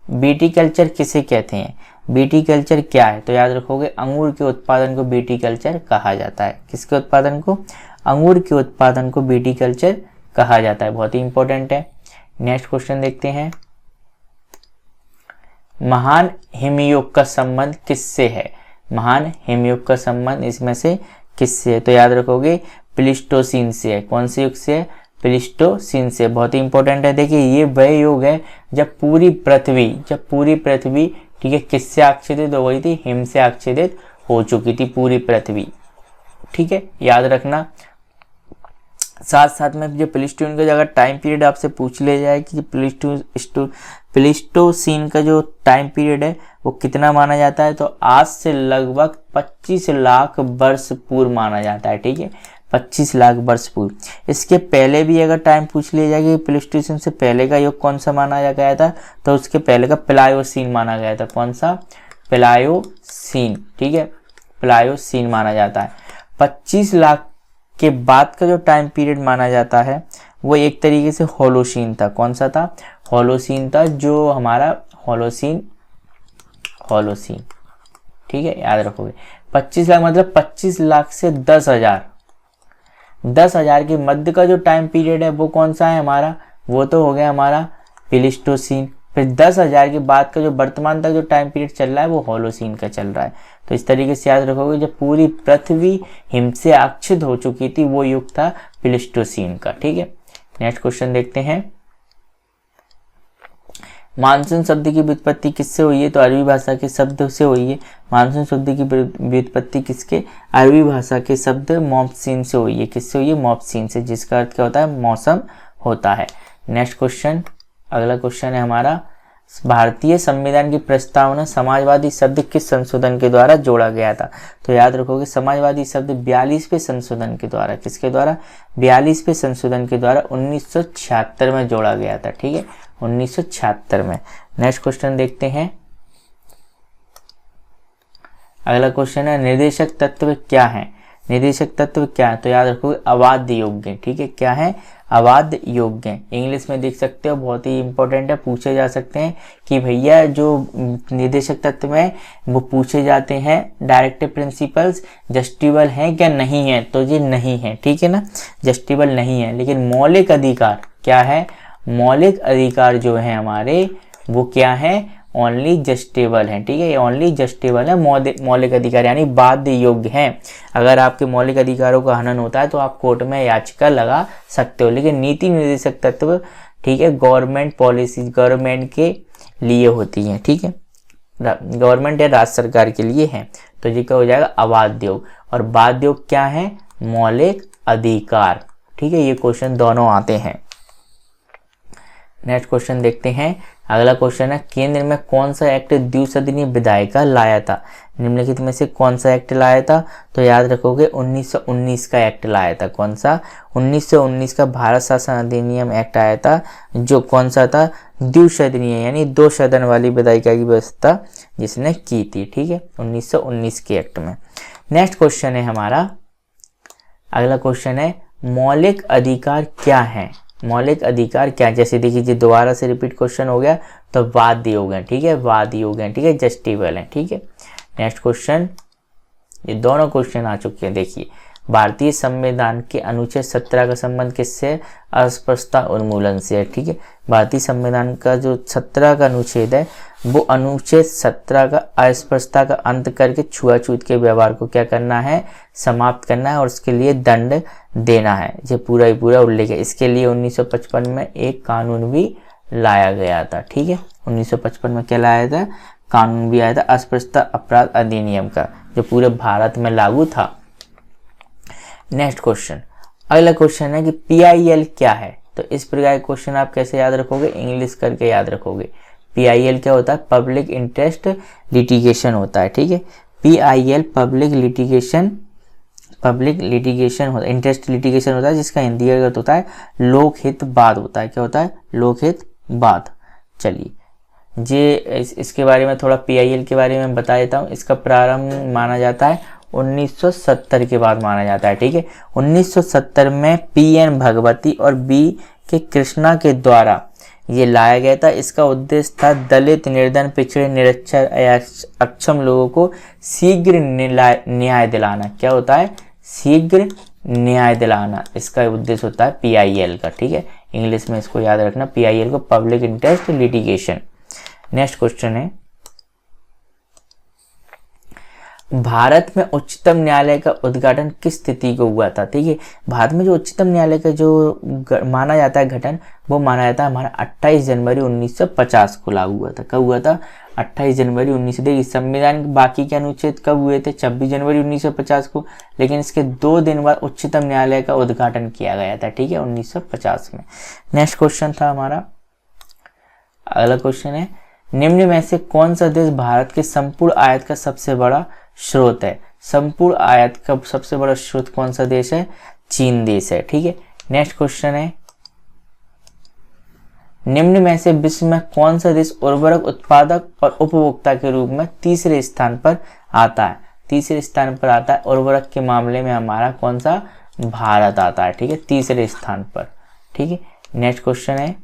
बीटी कल्चर किसे कहते हैं? बीटी कल्चर क्या है? तो याद रखोगे अंगूर के उत्पादन को बीटी कल्चर कहा जाता है। किसके उत्पादन को? अंगूर के उत्पादन को बीटी कल्चर कहा जाता है, बहुत ही इंपॉर्टेंट है। नेक्स्ट क्वेश्चन देखते हैं, महान हिमयुग का संबंध किससे है? महान हिमयुग का संबंध इसमें से किससे है? तो याद रखोगे प्लीस्टोसीन से है। कौन से युग से है? प्लीस्टोसीन से, बहुत ही इंपॉर्टेंट है। देखिए ये वह युग है जब पूरी पृथ्वी ठीक है किससे आच्छादित हो गई थी? हिम से आच्छादित हो चुकी थी पूरी पृथ्वी, ठीक है, याद रखना। साथ साथ में जो प्लीस्टोसीन का अगर टाइम पीरियड आपसे पूछ ले जाए कि प्लीस्टोसीन का जो टाइम पीरियड है वो कितना माना जाता है, तो आज से लगभग 25 लाख वर्ष पूर्व माना जाता है, ठीक है, 25 लाख वर्ष पूर्व। इसके पहले भी अगर टाइम पूछ लिया जाए कि प्लीस्टोसीन से पहले का युग कौन सा माना गया था, तो उसके पहले का प्लायोसीन माना गया था। कौन सा? प्लायोसीन, ठीक है, प्लायोसीन माना जाता है। 25 लाख के बाद का जो टाइम पीरियड माना जाता है वो एक तरीके से होलोसीन था। कौन सा था? होलोसीन था, जो हमारा होलोसीन, ठीक है, याद रखोगे। 25 लाख मतलब 25 लाख से 10,000 के मध्य का जो टाइम पीरियड है वो कौन सा है हमारा? वो तो हो गया हमारा प्लीस्टोसीन। फिर 10,000 के बाद का जो वर्तमान तक जो टाइम पीरियड चल रहा है वो होलोसीन का चल रहा है। तो इस तरीके से याद रखोगे, जब पूरी पृथ्वी हिम से आच्छादित हो चुकी थी वो युग था प्लीस्टोसीन का, ठीक है। नेक्स्ट क्वेश्चन देखते हैं, मानसून शब्द की व्युत्पत्ति किससे हुई है? तो अरबी भाषा के शब्द से हुई है। मानसून शब्द की व्युत्पत्ति किसके? अरबी भाषा के शब्द मॉनसून से हुई है। किससे हुई है? मॉनसून से, जिसका अर्थ क्या होता है? मौसम होता है। नेक्स्ट क्वेश्चन, अगला क्वेश्चन है हमारा, भारतीय संविधान की प्रस्तावना समाजवादी शब्द किस संशोधन के द्वारा जोड़ा गया था? तो याद रखोगे समाजवादी शब्द 42वें संशोधन के द्वारा, किसके द्वारा? 42वें संशोधन के द्वारा 1976 में जोड़ा गया था, ठीक है, 1976 में। नेक्स्ट क्वेश्चन देखते हैं, अगला क्वेश्चन है, निर्देशक तत्व क्या है? निर्देशक तत्व क्या है? तो याद रखोगे अबाध्य योग्य, ठीक है, क्या है? अबाध्य योग्य। इंग्लिश में देख सकते हो, बहुत ही इंपॉर्टेंट है, पूछे जा सकते हैं कि भैया जो निर्देशक तत्व है वो पूछे जाते हैं डायरेक्टिव प्रिंसिपल्स जस्टिबल हैं क्या? नहीं है, तो ये नहीं है, ठीक है ना, जस्टिबल नहीं है। लेकिन मौलिक अधिकार क्या है? मौलिक अधिकार जो है हमारे वो क्या है? ओनली जस्टेबल है, ठीक है, ये ओनली जस्टेबल है, मौलिक अधिकार यानी बाध्य योग्य हैं। अगर आपके मौलिक अधिकारों का हनन होता है तो आप कोर्ट में याचिका लगा सकते हो। लेकिन नीति निर्देशक तत्व, ठीक है, गवर्नमेंट पॉलिसी, गवर्नमेंट के लिए होती है, ठीक है, गवर्नमेंट या राज्य सरकार के लिए है। तो ये क्या हो जाएगा? अबाध्य योग। और बाध्य योग क्या है? मौलिक अधिकार, ठीक है, ये क्वेश्चन दोनों आते हैं। नेक्स्ट क्वेश्चन देखते हैं, अगला क्वेश्चन है केंद्र में कौन सा एक्ट द्विसदनीय विधायिका लाया था? निम्नलिखित में से कौन सा एक्ट लाया था? तो याद रखोगे 1919 का एक्ट लाया था। कौन सा? 1919 का भारत शासन अधिनियम एक्ट आया था, जो कौन सा था? द्विसदनीय यानी 2 सदन वाली विधायिका की व्यवस्था जिसने की थी। ठीक है, 1919 के एक्ट में। नेक्स्ट क्वेश्चन है हमारा, अगला क्वेश्चन है मौलिक अधिकार क्या है? मौलिक अधिकार क्या? जैसे देखिए दोबारा से रिपीट क्वेश्चन हो गया तो वादी हो गए। ठीक है, वादी हो गए। ठीक है, जस्टिबल है। ठीक है, नेक्स्ट क्वेश्चन, ये दोनों क्वेश्चन आ चुके हैं। देखिए भारतीय संविधान के अनुच्छेद 17 का संबंध किससे? अस्पृश्यता उन्मूलन से है। ठीक है, भारतीय संविधान का जो 17 का अनुच्छेद है वो अनुच्छेद 17 का अस्पृश्यता का अंत करके छुआछूत के व्यवहार को क्या करना है? समाप्त करना है और उसके लिए दंड देना है। ये पूरा ही पूरा उल्लेख है। इसके लिए 1955 में एक कानून भी लाया गया था। ठीक है, 1955 में क्या लाया था? कानून भी आया था, अस्पृश्यता अपराध अधिनियम का, जो पूरे भारत में लागू था। नेक्स्ट क्वेश्चन, अगला क्वेश्चन है कि PIL क्या है? तो इस प्रकार के क्वेश्चन आप कैसे याद रखोगे? इंग्लिश करके याद रखोगे। PIL क्या होता है? पब्लिक इंटरेस्ट लिटिगेशन होता है। ठीक है, PIL पब्लिक लिटिगेशन होता है, इंटरेस्ट लिटिगेशन होता है, जिसका हिंदी अर्थ होता है लोकहित वाद होता है। क्या होता है? लोकहित वाद। चलिए इसके बारे में थोड़ा PIL के बारे में बता देता हूँ। इसका प्रारंभ माना जाता है 1970 के बाद माना जाता है। ठीक है, 1970 में PN भगवती और BK कृष्णा के द्वारा ये लाया गया था। इसका उद्देश्य था दलित, निर्धन, पिछड़े, निरक्षर, अक्षम लोगों को शीघ्र न्याय दिलाना। क्या होता है? शीघ्र न्याय दिलाना, इसका उद्देश्य होता है PIL का। ठीक है, इंग्लिश में इसको याद रखना, PIL को public interest litigation. Next question है भारत में उच्चतम न्यायालय का उद्घाटन किस तिथि को हुआ था? ठीक है, भारत में जो उच्चतम न्यायालय का जो माना जाता है गठन, वो माना जाता है हमारा 28 जनवरी 1950 को लागू हुआ था। कब हुआ था? 28 जनवरी 19। देखिए संविधान के बाकी के अनुच्छेद कब हुए थे? 26 जनवरी 1950 को, लेकिन इसके 2 दिन बाद उच्चतम न्यायालय का उद्घाटन किया गया था। ठीक है, 1950 में। नेक्स्ट क्वेश्चन था हमारा, अगला क्वेश्चन है निम्न में से कौन सा देश भारत के संपूर्ण आयात का सबसे बड़ा स्रोत है? संपूर्ण आयात का सबसे बड़ा स्रोत कौन सा देश है? चीन देश है। ठीक है, नेक्स्ट क्वेश्चन है निम्न में से विश्व में कौन सा देश उर्वरक उत्पादक और उपभोक्ता के रूप में तीसरे स्थान पर आता है? तीसरे स्थान पर आता है उर्वरक के मामले में हमारा कौन सा? भारत आता है। ठीक है, तीसरे स्थान पर। ठीक है, नेक्स्ट क्वेश्चन है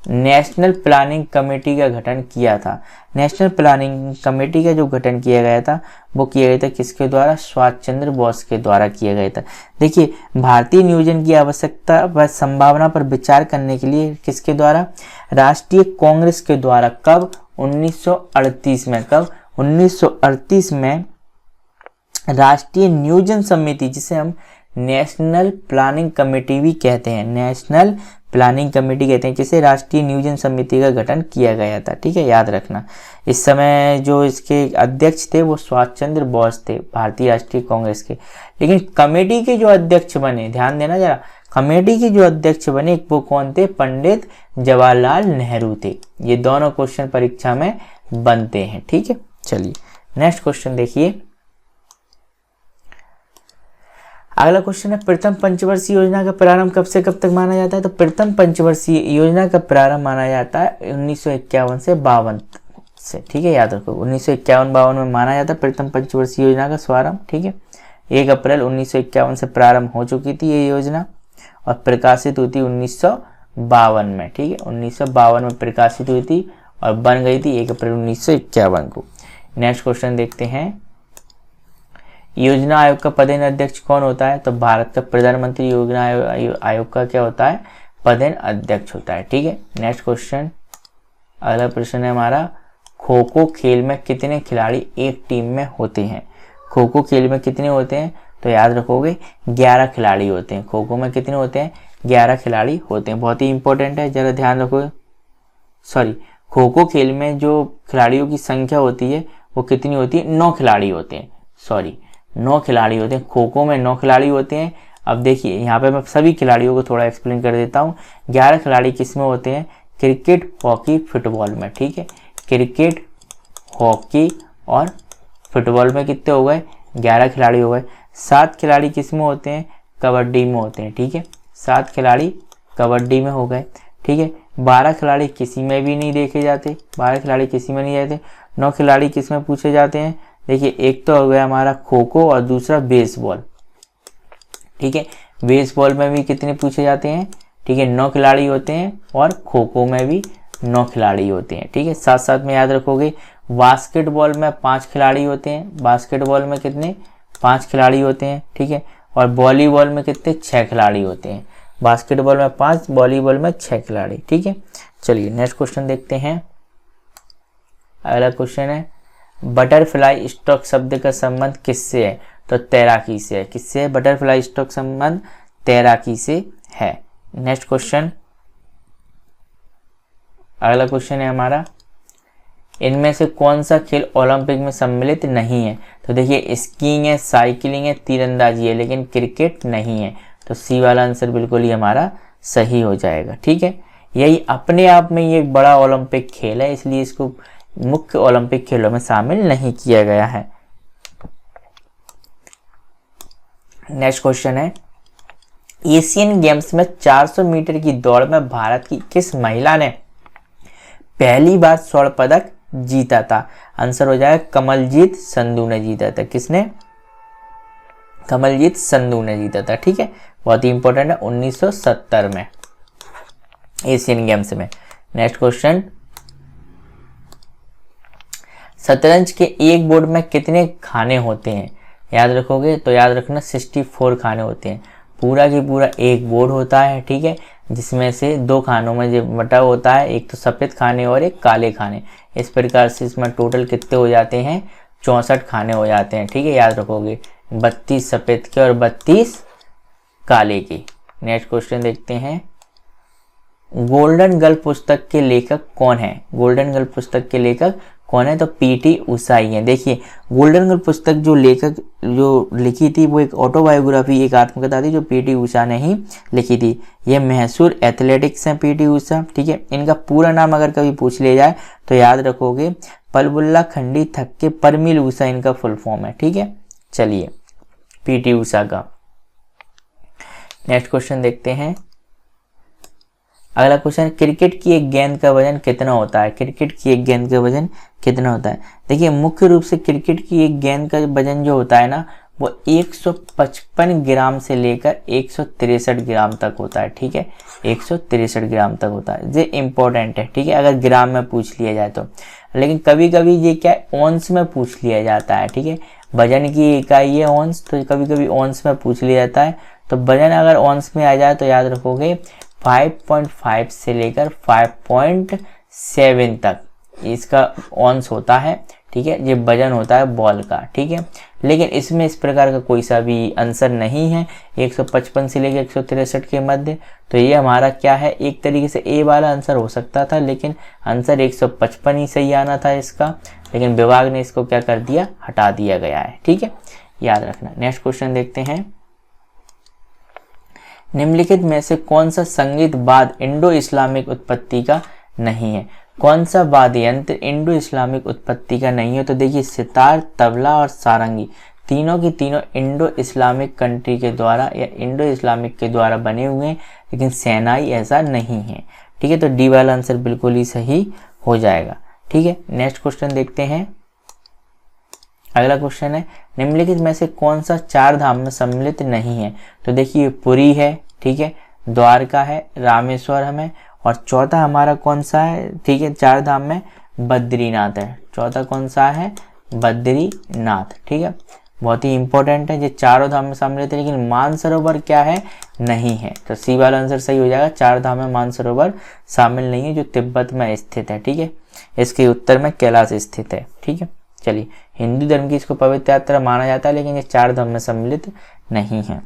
नेशनल प्लानिंग कमेटी का गठन किया था। नेशनल प्लानिंग कमेटी का जो गठन किया गया था वो किया गया था किसके द्वारा? सुभाष चंद्र बोस के द्वारा किया गया था। देखिए भारतीय नियोजन की आवश्यकता व संभावना पर विचार करने के लिए किसके द्वारा? राष्ट्रीय कांग्रेस के द्वारा। कब? 1938 में। कब? 1938 में राष्ट्रीय नियोजन समिति, जिसे हम नेशनल प्लानिंग कमेटी भी कहते हैं, नेशनल प्लानिंग कमेटी कहते हैं, जिसे राष्ट्रीय नियोजन समिति का गठन किया गया था। ठीक है, याद रखना। इस समय जो इसके अध्यक्ष थे वो सुभाष चंद्र बोस थे, भारतीय राष्ट्रीय कांग्रेस के। लेकिन कमेटी के जो अध्यक्ष बने, ध्यान देना जरा, कमेटी के जो अध्यक्ष बने वो कौन थे? पंडित जवाहरलाल नेहरू थे। ये दोनों क्वेश्चन परीक्षा में बनते हैं। ठीक है, चलिए नेक्स्ट क्वेश्चन देखिए, अगला क्वेश्चन है प्रथम पंचवर्षीय योजना का प्रारंभ कब से कब तक माना जाता है? तो प्रथम पंचवर्षीय योजना का प्रारंभ माना जाता है 1951 से 52 से। ठीक है, याद रखो 1951-52 में माना जाता है प्रथम पंचवर्षीय योजना का शुभारंभ। ठीक है, 1 अप्रैल 1951 से प्रारंभ हो चुकी थी ये योजना और प्रकाशित हुई थी 1952 में। ठीक है, 1952 में प्रकाशित हुई थी और बन गई थी 1 अप्रैल 1951 को। नेक्स्ट क्वेश्चन देखते हैं, योजना आयोग का पदेन अध्यक्ष कौन होता है? तो भारत का प्रधानमंत्री योजना आयोग का क्या होता है? पदेन अध्यक्ष होता है। ठीक है, नेक्स्ट क्वेश्चन, अगला प्रश्न है हमारा, खो खो खेल में कितने खिलाड़ी एक टीम में होते हैं? खो खो खेल में कितने होते हैं? तो याद रखोगे 11 खिलाड़ी होते हैं। खो खो में कितने होते हैं? 11 खिलाड़ी होते हैं। बहुत ही इंपॉर्टेंट है, जरा ध्यान रखो। खो खो खेल में जो खिलाड़ियों की संख्या होती है वो कितनी होती है? 9 खिलाड़ी होते हैं। 9 खिलाड़ी होते हैं। खो खो में 9 खिलाड़ी होते हैं। अब देखिए यहाँ पे मैं सभी खिलाड़ियों को थोड़ा एक्सप्लेन कर देता हूँ। 11 खिलाड़ी किस में होते हैं? क्रिकेट, हॉकी, फुटबॉल में, ठीक है। क्रिकेट, हॉकी और फुटबॉल में कितने हो गए, 11 खिलाड़ी हो गए। 7 खिलाड़ी किस में होते हैं, कबड्डी में होते हैं, ठीक है। 7 खिलाड़ी कबड्डी में हो गए, ठीक है। 12 खिलाड़ी किसी में भी नहीं देखे जाते, 12 खिलाड़ी किसी में नहीं जाते। 9 खिलाड़ी किस में पूछे जाते हैं, देखिए एक तो हो गया हमारा खो खो और दूसरा बेसबॉल, ठीक है। बेसबॉल में भी कितने पूछे जाते हैं, ठीक है, 9 खिलाड़ी होते हैं और खो खो में भी 9 खिलाड़ी होते हैं, ठीक है। साथ साथ में याद रखोगे बास्केटबॉल में 5 खिलाड़ी होते हैं, बास्केटबॉल में कितने, 5 खिलाड़ी होते हैं, ठीक है। और वॉलीबॉल में कितने, 6 खिलाड़ी होते हैं। बास्केटबॉल में 5, वॉलीबॉल में 6 खिलाड़ी, ठीक है। चलिए नेक्स्ट क्वेश्चन देखते हैं। अगला क्वेश्चन है बटरफ्लाई स्ट्रोक शब्द का संबंध किससे है, तो तैराकी से है। किससे है, बटरफ्लाई स्ट्रोक संबंध तैराकी से है। नेक्स्ट क्वेश्चन, अगला क्वेश्चन है हमारा, इनमें से कौन सा खेल ओलंपिक में सम्मिलित नहीं है, तो देखिए स्कीइंग है, साइकिलिंग है, तीरंदाजी है, लेकिन क्रिकेट नहीं है। तो सी वाला आंसर बिल्कुल ही हमारा सही हो जाएगा, ठीक है। यही अपने आप में ये एक बड़ा ओलंपिक खेल है, इसलिए इसको मुख्य ओलंपिक खेलों में शामिल नहीं किया गया है। नेक्स्ट क्वेश्चन है एशियन गेम्स में 400 मीटर की दौड़ में भारत की किस महिला ने पहली बार स्वर्ण पदक जीता था, आंसर हो जाएगा कमलजीत संधू ने जीता था। किसने, कमलजीत संधू ने जीता था, ठीक है। बहुत ही इंपॉर्टेंट है, 1970 में एशियन गेम्स में। नेक्स्ट क्वेश्चन, शतरंज के एक बोर्ड में कितने खाने होते हैं, याद रखोगे तो याद रखना 64 खाने होते हैं। पूरा की पूरा एक बोर्ड होता है, ठीक है, जिसमें से 2 खानों में जो बटा होता है, एक तो सफ़ेद खाने और एक काले खाने। इस प्रकार से इसमें टोटल कितने हो जाते हैं, 64 खाने हो जाते हैं, ठीक है। याद रखोगे 32 सफ़ेद के और 32 काले के। नेक्स्ट क्वेश्चन देखते हैं, गोल्डन गर्ल पुस्तक के लेखक कौन है, गोल्डन गर्ल पुस्तक के लेखक कौन है, तो पीटी उषा ही है। देखिए गोल्डन गर्ल पुस्तक जो लेखक जो लिखी थी वो एक ऑटोबायोग्राफी, एक आत्मकथा थी जो पीटी उषा ने ही लिखी थी। ये मशहूर एथलेटिक्स हैं पीटी उषा, ठीक है। इनका पूरा नाम अगर कभी पूछ लिया जाए तो याद रखोगे पलबुल्ला खंडी थक्के परमिल उषा, इनका फुल फॉर्म है, ठीक है। चलिए पीटी उषा का नेक्स्ट क्वेश्चन देखते हैं। अगला क्वेश्चन, क्रिकेट की एक गेंद का वजन कितना होता है, क्रिकेट की एक गेंद का वजन कितना होता है। देखिए मुख्य रूप से क्रिकेट की एक गेंद का वजन जो होता है ना वो 155 ग्राम से लेकर 163 ग्राम तक होता है, ठीक है। 163 ग्राम तक होता है, ये इंपॉर्टेंट है, ठीक है, अगर ग्राम में पूछ लिया जाए तो। लेकिन कभी कभी ये क्या है, औंस में पूछ लिया जाता है, ठीक है। वजन की इकाई है औंस, तो कभी कभी औंस में पूछ लिया जाता है। तो वजन अगर औंस में आ जाए तो याद रखोगे 5.5 से लेकर 5.7 तक इसका औंस होता है, ठीक है। ये वजन होता है बॉल का, ठीक है। लेकिन इसमें इस प्रकार का कोई सा भी आंसर नहीं है 155 से लेकर 163 के मध्य। तो ये हमारा क्या है, एक तरीके से ए वाला आंसर हो सकता था, लेकिन आंसर 155 ही सही आना था इसका, लेकिन विभाग ने इसको क्या कर दिया, हटा दिया गया है, ठीक है, याद रखना। नेक्स्ट क्वेश्चन देखते हैं, निम्नलिखित में से कौन सा संगीत वाद्य इंडो इस्लामिक उत्पत्ति का नहीं है, कौन सा वाद्य यंत्र इंडो इस्लामिक उत्पत्ति का नहीं है। तो देखिए सितार, तबला और सारंगी तीनों की तीनों इंडो इस्लामिक कंट्री के द्वारा या इंडो इस्लामिक के द्वारा बने हुए हैं, लेकिन शहनाई ऐसा नहीं है, ठीक है। तो डी वाला आंसर बिल्कुल ही सही हो जाएगा, ठीक है। नेक्स्ट क्वेश्चन देखते हैं। अगला क्वेश्चन है, निम्नलिखित में से कौन सा 4 धाम में सम्मिलित नहीं है। तो देखिए पुरी है, ठीक है, द्वारका है, रामेश्वरम है, और चौथा हमारा कौन सा है, ठीक है, 4 धाम में बद्रीनाथ है। चौथा कौन सा है, बद्रीनाथ, ठीक है। बहुत ही इंपॉर्टेंट है, ये चारों धाम में सम्मिलित है, लेकिन मानसरोवर क्या है, नहीं है। तो सी वाला आंसर सही हो जाएगा, 4 धाम में मानसरोवर शामिल नहीं है, जो तिब्बत में स्थित है, ठीक है। इसके उत्तर में कैलाश स्थित है, ठीक है। चलिए हिंदू धर्म की इसको पवित्र यात्रा माना जाता है, लेकिन ये 4 धाम में सम्मिलित नहीं है।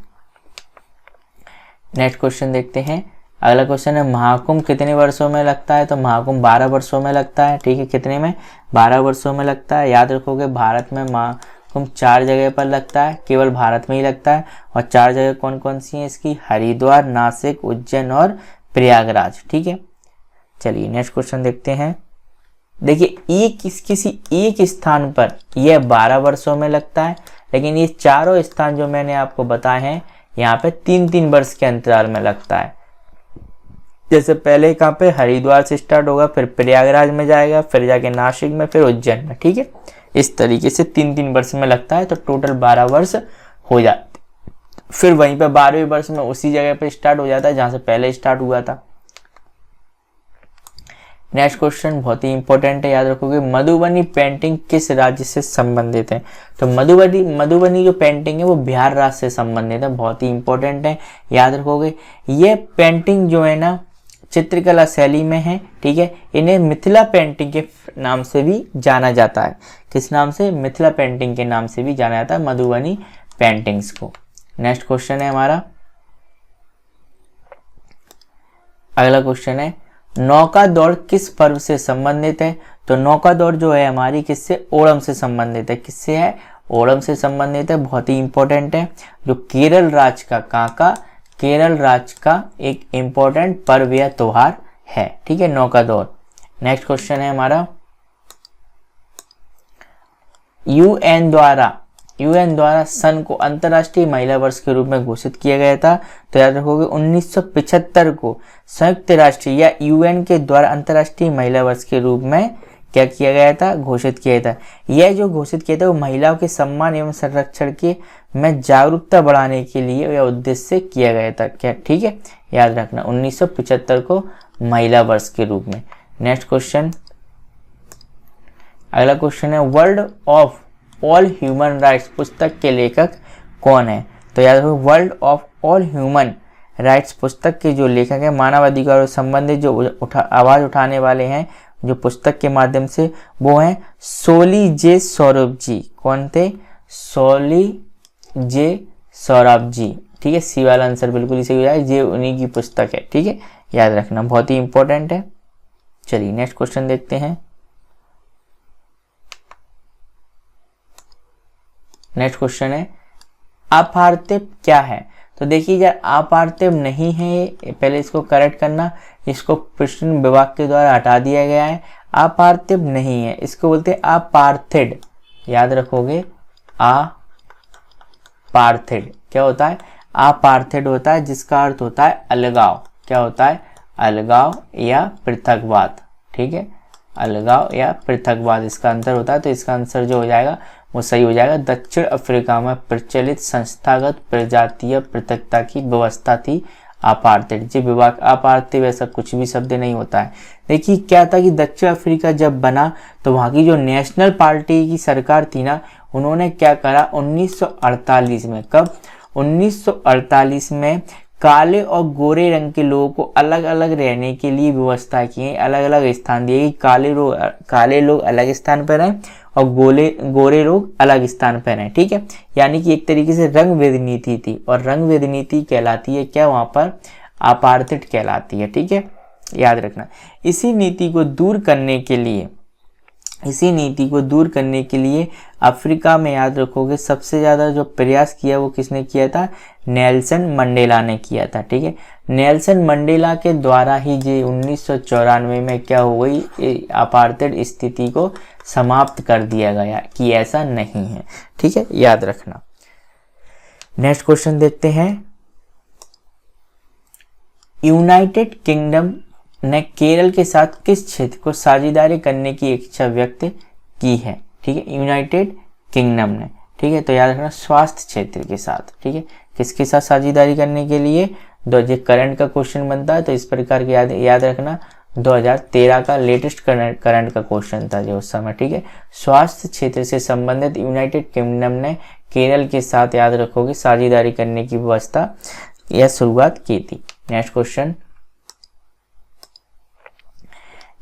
नेक्स्ट क्वेश्चन देखते हैं। अगला क्वेश्चन है, महाकुंभ कितने वर्षों में लगता है। तो महाकुंभ 12 वर्षों में लगता है, ठीक है। कितने में, 12 वर्षों में लगता है। याद रखोगे भारत में महाकुंभ 4 जगह पर लगता है, केवल भारत में ही लगता है। और 4 जगह कौन कौन सी हैं इसकी, हरिद्वार, नासिक, उज्जैन और प्रयागराज, ठीक है। चलिए नेक्स्ट क्वेश्चन देखते हैं। देखिए किसी एक स्थान पर यह 12 वर्षों में लगता है, लेकिन ये चारों स्थान जो मैंने आपको बताए हैं यहाँ पे 3-3 वर्ष के अंतराल में लगता है। जैसे पहले कहाँ पे, हरिद्वार से स्टार्ट होगा, फिर प्रयागराज में जाएगा, फिर जाके नासिक में, फिर उज्जैन में। ठीक है, इस तरीके से 3-3 वर्ष में लगता है, तो टोटल 12 वर्ष हो जाते। फिर वहीं पे 12वें वर्ष में उसी जगह पे स्टार्ट हो जाता है जहां से पहले स्टार्ट हुआ था। नेक्स्ट क्वेश्चन बहुत ही इंपॉर्टेंट है, याद रखोगे। मधुबनी पेंटिंग किस राज्य से संबंधित है? तो मधुबनी जो पेंटिंग है वो बिहार राज्य से संबंधित है, बहुत ही इंपॉर्टेंट है, याद रखोगे। ये पेंटिंग जो है ना चित्रकला शैली में है। ठीक है, इन्हें मिथिला पेंटिंग के नाम से भी जाना जाता है। किस नाम से? मिथिला पेंटिंग के नाम से भी जाना जाता है मधुबनी पेंटिंग्स को। नेक्स्ट क्वेश्चन है हमारा, अगला क्वेश्चन है, नौका दौड़ किस पर्व से संबंधित है? तो नौका दौड़ जो है हमारी किससे? ओणम से संबंधित है। किससे है? ओणम से संबंधित है, बहुत ही इंपॉर्टेंट है, जो केरल राज्य का केरल राज्य का एक इंपॉर्टेंट पर्व या त्योहार है। ठीक है, नौका दौड़। नेक्स्ट क्वेश्चन है हमारा, यूएन द्वारा सन को अंतर्राष्ट्रीय महिला वर्ष के रूप में घोषित किया गया था। तो याद रखोगे 1975 को संयुक्त राष्ट्र या यूएन के द्वारा अंतर्राष्ट्रीय महिला वर्ष के रूप में क्या किया गया था? घोषित किया था। यह जो घोषित किया था वो महिलाओं के सम्मान एवं संरक्षण के में जागरूकता बढ़ाने के लिए यह उद्देश्य से किया गया था। क्या? ठीक है, याद रखना 1975 को महिला वर्ष के रूप में। नेक्स्ट क्वेश्चन, अगला क्वेश्चन है, world of all human rights पुस्तक के लेखक कौन है? तो याद रखो world of all human rights पुस्तक के जो लेखक है, मानवाधिकारों से संबंधित जो आवाज उठाने वाले हैं जो पुस्तक के माध्यम से, वो हैं सोली जे सौरभ जी। कौन थे? सोली जे सौरभ जी। ठीक है, सी वाला आंसर बिल्कुल ही सही हो जाए, ये उन्हीं की पुस्तक है। ठीक है, याद रखना, बहुत ही इंपॉर्टेंट है। चलिए नेक्स्ट क्वेश्चन देखते हैं। नेक्स्ट क्वेश्चन है, अपार्थिव क्या है? तो देखिए यार, अपार्थिव नहीं है, पहले इसको करेक्ट करना, इसको प्रश्न विभाग के द्वारा हटा दिया गया है। अपार्थिव नहीं है, इसको बोलते हैं अपार्थिड। याद रखोगे, अपार्थिड क्या होता है? अपार्थिड होता है, जिसका अर्थ होता है अलगाव। क्या होता है? अलगाव या पृथकवाद। ठीक है, अलगाव या पृथकवाद इसका आंसर होता है। तो इसका आंसर जो हो जाएगा वो सही हो जाएगा। दक्षिण अफ्रीका में प्रचलित संस्थागत प्रजातीय पृथकता की व्यवस्था थी अपार्थिड। जी विभाग अपार्थिव ऐसा कुछ भी शब्द नहीं होता है। देखिए क्या था कि दक्षिण अफ्रीका जब बना तो वहाँ की जो नेशनल पार्टी की सरकार थी ना, उन्होंने क्या करा 1948 में, कब? 1948 में काले और गोरे रंग के लोगों को अलग अलग रहने के लिए व्यवस्था की है, अलग अलग स्थान दिए। काले लोग अलग स्थान पर हैं और गोरे लोग अलग स्थान पर हैं। ठीक है, यानी कि एक तरीके से रंग भेद नीति थी, और रंग भेद नीति कहलाती है क्या? वहां पर अपार्थिड कहलाती है। ठीक है, याद रखना। इसी नीति को दूर करने के लिए अफ्रीका में, याद रखोगे, सबसे ज्यादा जो प्रयास किया वो किसने किया था? नेल्सन मंडेला ने किया था। ठीक है, नेल्सन मंडेला के द्वारा ही जे 1994 में क्या हो गई, अपार्थिड स्थिति को समाप्त कर दिया गया कि ऐसा नहीं है। ठीक है, याद रखना। नेक्स्ट क्वेश्चन देखते हैं। यूनाइटेड किंगडम ने केरल के साथ किस क्षेत्र को साझेदारी करने की इच्छा व्यक्त की है? ठीक है, यूनाइटेड किंगडम ने। ठीक है, तो याद रखना स्वास्थ्य क्षेत्र के साथ। ठीक है, किसके साथ साझेदारी करने के लिए? जो करंट का क्वेश्चन बनता है तो इस प्रकार के याद रखना 2013 का लेटेस्ट करंट का क्वेश्चन था जो उस समय। ठीक है, स्वास्थ्य क्षेत्र से संबंधित यूनाइटेड किंगडम ने केरल के साथ, याद रखोगे, साझेदारी करने की व्यवस्था या शुरुआत की थी। नेक्स्ट क्वेश्चन,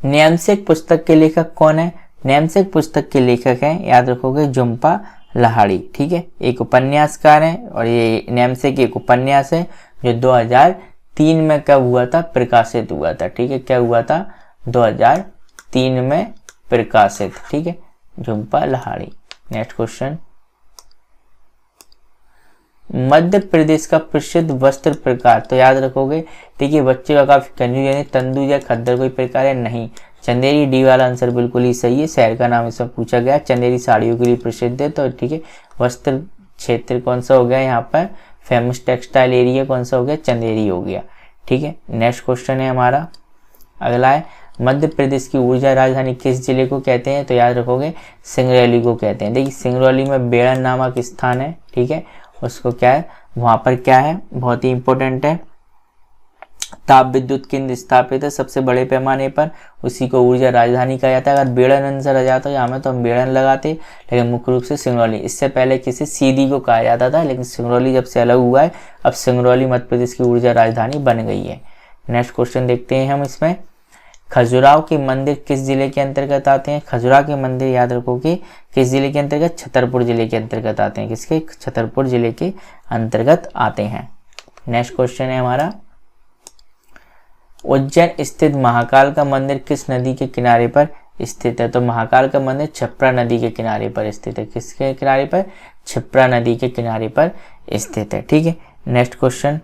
नेमसेक पुस्तक के लेखक कौन है? नेमसेक पुस्तक के लेखक हैं, याद रखोगे, झुम्पा लाहिड़ी। ठीक है, एक उपन्यासकार है, और ये नेमसेक एक उपन्यास है जो 2003 में कब हुआ था? प्रकाशित हुआ था। ठीक है, क्या हुआ था? 2003 में प्रकाशित। ठीक है, झुम्पा लाहिड़ी। नेक्स्ट क्वेश्चन, मध्य प्रदेश का प्रसिद्ध वस्त्र प्रकार, तो याद रखोगे, ठीक है, बच्चे का काफी कंफ्यूजन है, तंदू या खद्दर कोई प्रकार है, नहीं, चंदेरी, डी वाला आंसर बिल्कुल ही सही है। शहर का नाम इसमें पूछा गया, चंदेरी साड़ियों के लिए प्रसिद्ध है, तो ठीक है, वस्त्र क्षेत्र कौन सा हो गया यहाँ पर, फेमस टेक्सटाइल एरिया कौन सा हो गया, चंदेरी हो गया। ठीक है, नेक्स्ट क्वेश्चन है हमारा, अगला है, मध्य प्रदेश की ऊर्जा राजधानी किस जिले को कहते हैं, तो याद रखोगे सिंगरौली को कहते हैं। देखिए सिंगरौली में बेड़न नामक स्थान है, ठीक है, उसको क्या है, वहां पर क्या है, बहुत ही इंपॉर्टेंट है, ताप विद्युत केंद्र स्थापित है सबसे बड़े पैमाने पर, उसी को ऊर्जा राजधानी कहा जाता है। अगर बेड़न आंसर आ जाता है यहाँ में तो हम बेड़न लगाते, लेकिन मुख्य रूप से सिंगरौली, इससे पहले किसी सीधी को कहा जाता था, लेकिन सिंगरौली जब से अलग हुआ है, अब सिंगरौली मध्य प्रदेश की ऊर्जा राजधानी बन गई है। नेक्स्ट क्वेश्चन देखते हैं हम इसमें, खजुराहो के मंदिर किस जिले के अंतर्गत आते हैं, खजुराहो के मंदिर याद रखो कि किस जिले के अंतर्गत, छतरपुर जिले के अंतर्गत आते हैं, किसके, छतरपुर जिले के अंतर्गत आते हैं। नेक्स्ट क्वेश्चन है हमारा, उज्जैन स्थित महाकाल का मंदिर किस नदी के किनारे पर स्थित है, तो महाकाल का मंदिर क्षिप्रा नदी के किनारे पर स्थित है, किसके किनारे पर, क्षिप्रा नदी के किनारे पर स्थित है। ठीक है, नेक्स्ट क्वेश्चन,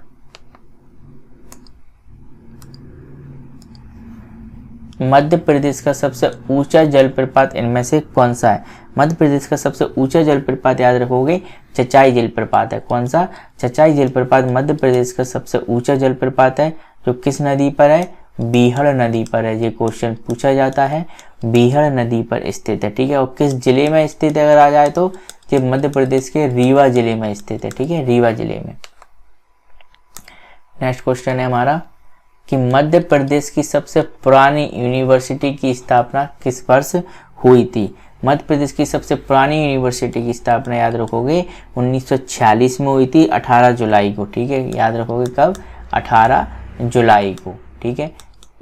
मध्य प्रदेश का सबसे ऊंचा जलप्रपात इनमें से कौन सा है, मध्य प्रदेश का सबसे ऊंचा जलप्रपात याद रखोगे चचाई जलप्रपात है, कौन सा, चचाई जलप्रपात मध्य प्रदेश का सबसे ऊंचा जलप्रपात है, जो किस नदी पर है, बीहड़ नदी पर है, ये क्वेश्चन पूछा जाता है, बीहड़ नदी पर स्थित है। ठीक है, और किस जिले में स्थित है अगर आ जाए तो ये मध्य प्रदेश के रीवा जिले में स्थित है। ठीक है, रीवा जिले में। नेक्स्ट क्वेश्चन है हमारा कि मध्य प्रदेश की सबसे पुरानी यूनिवर्सिटी की स्थापना किस वर्ष हुई थी, मध्य प्रदेश की सबसे पुरानी यूनिवर्सिटी की स्थापना याद रखोगे 1946 में हुई थी, 18 जुलाई को। ठीक है, याद रखोगे कब, 18 जुलाई को। ठीक है,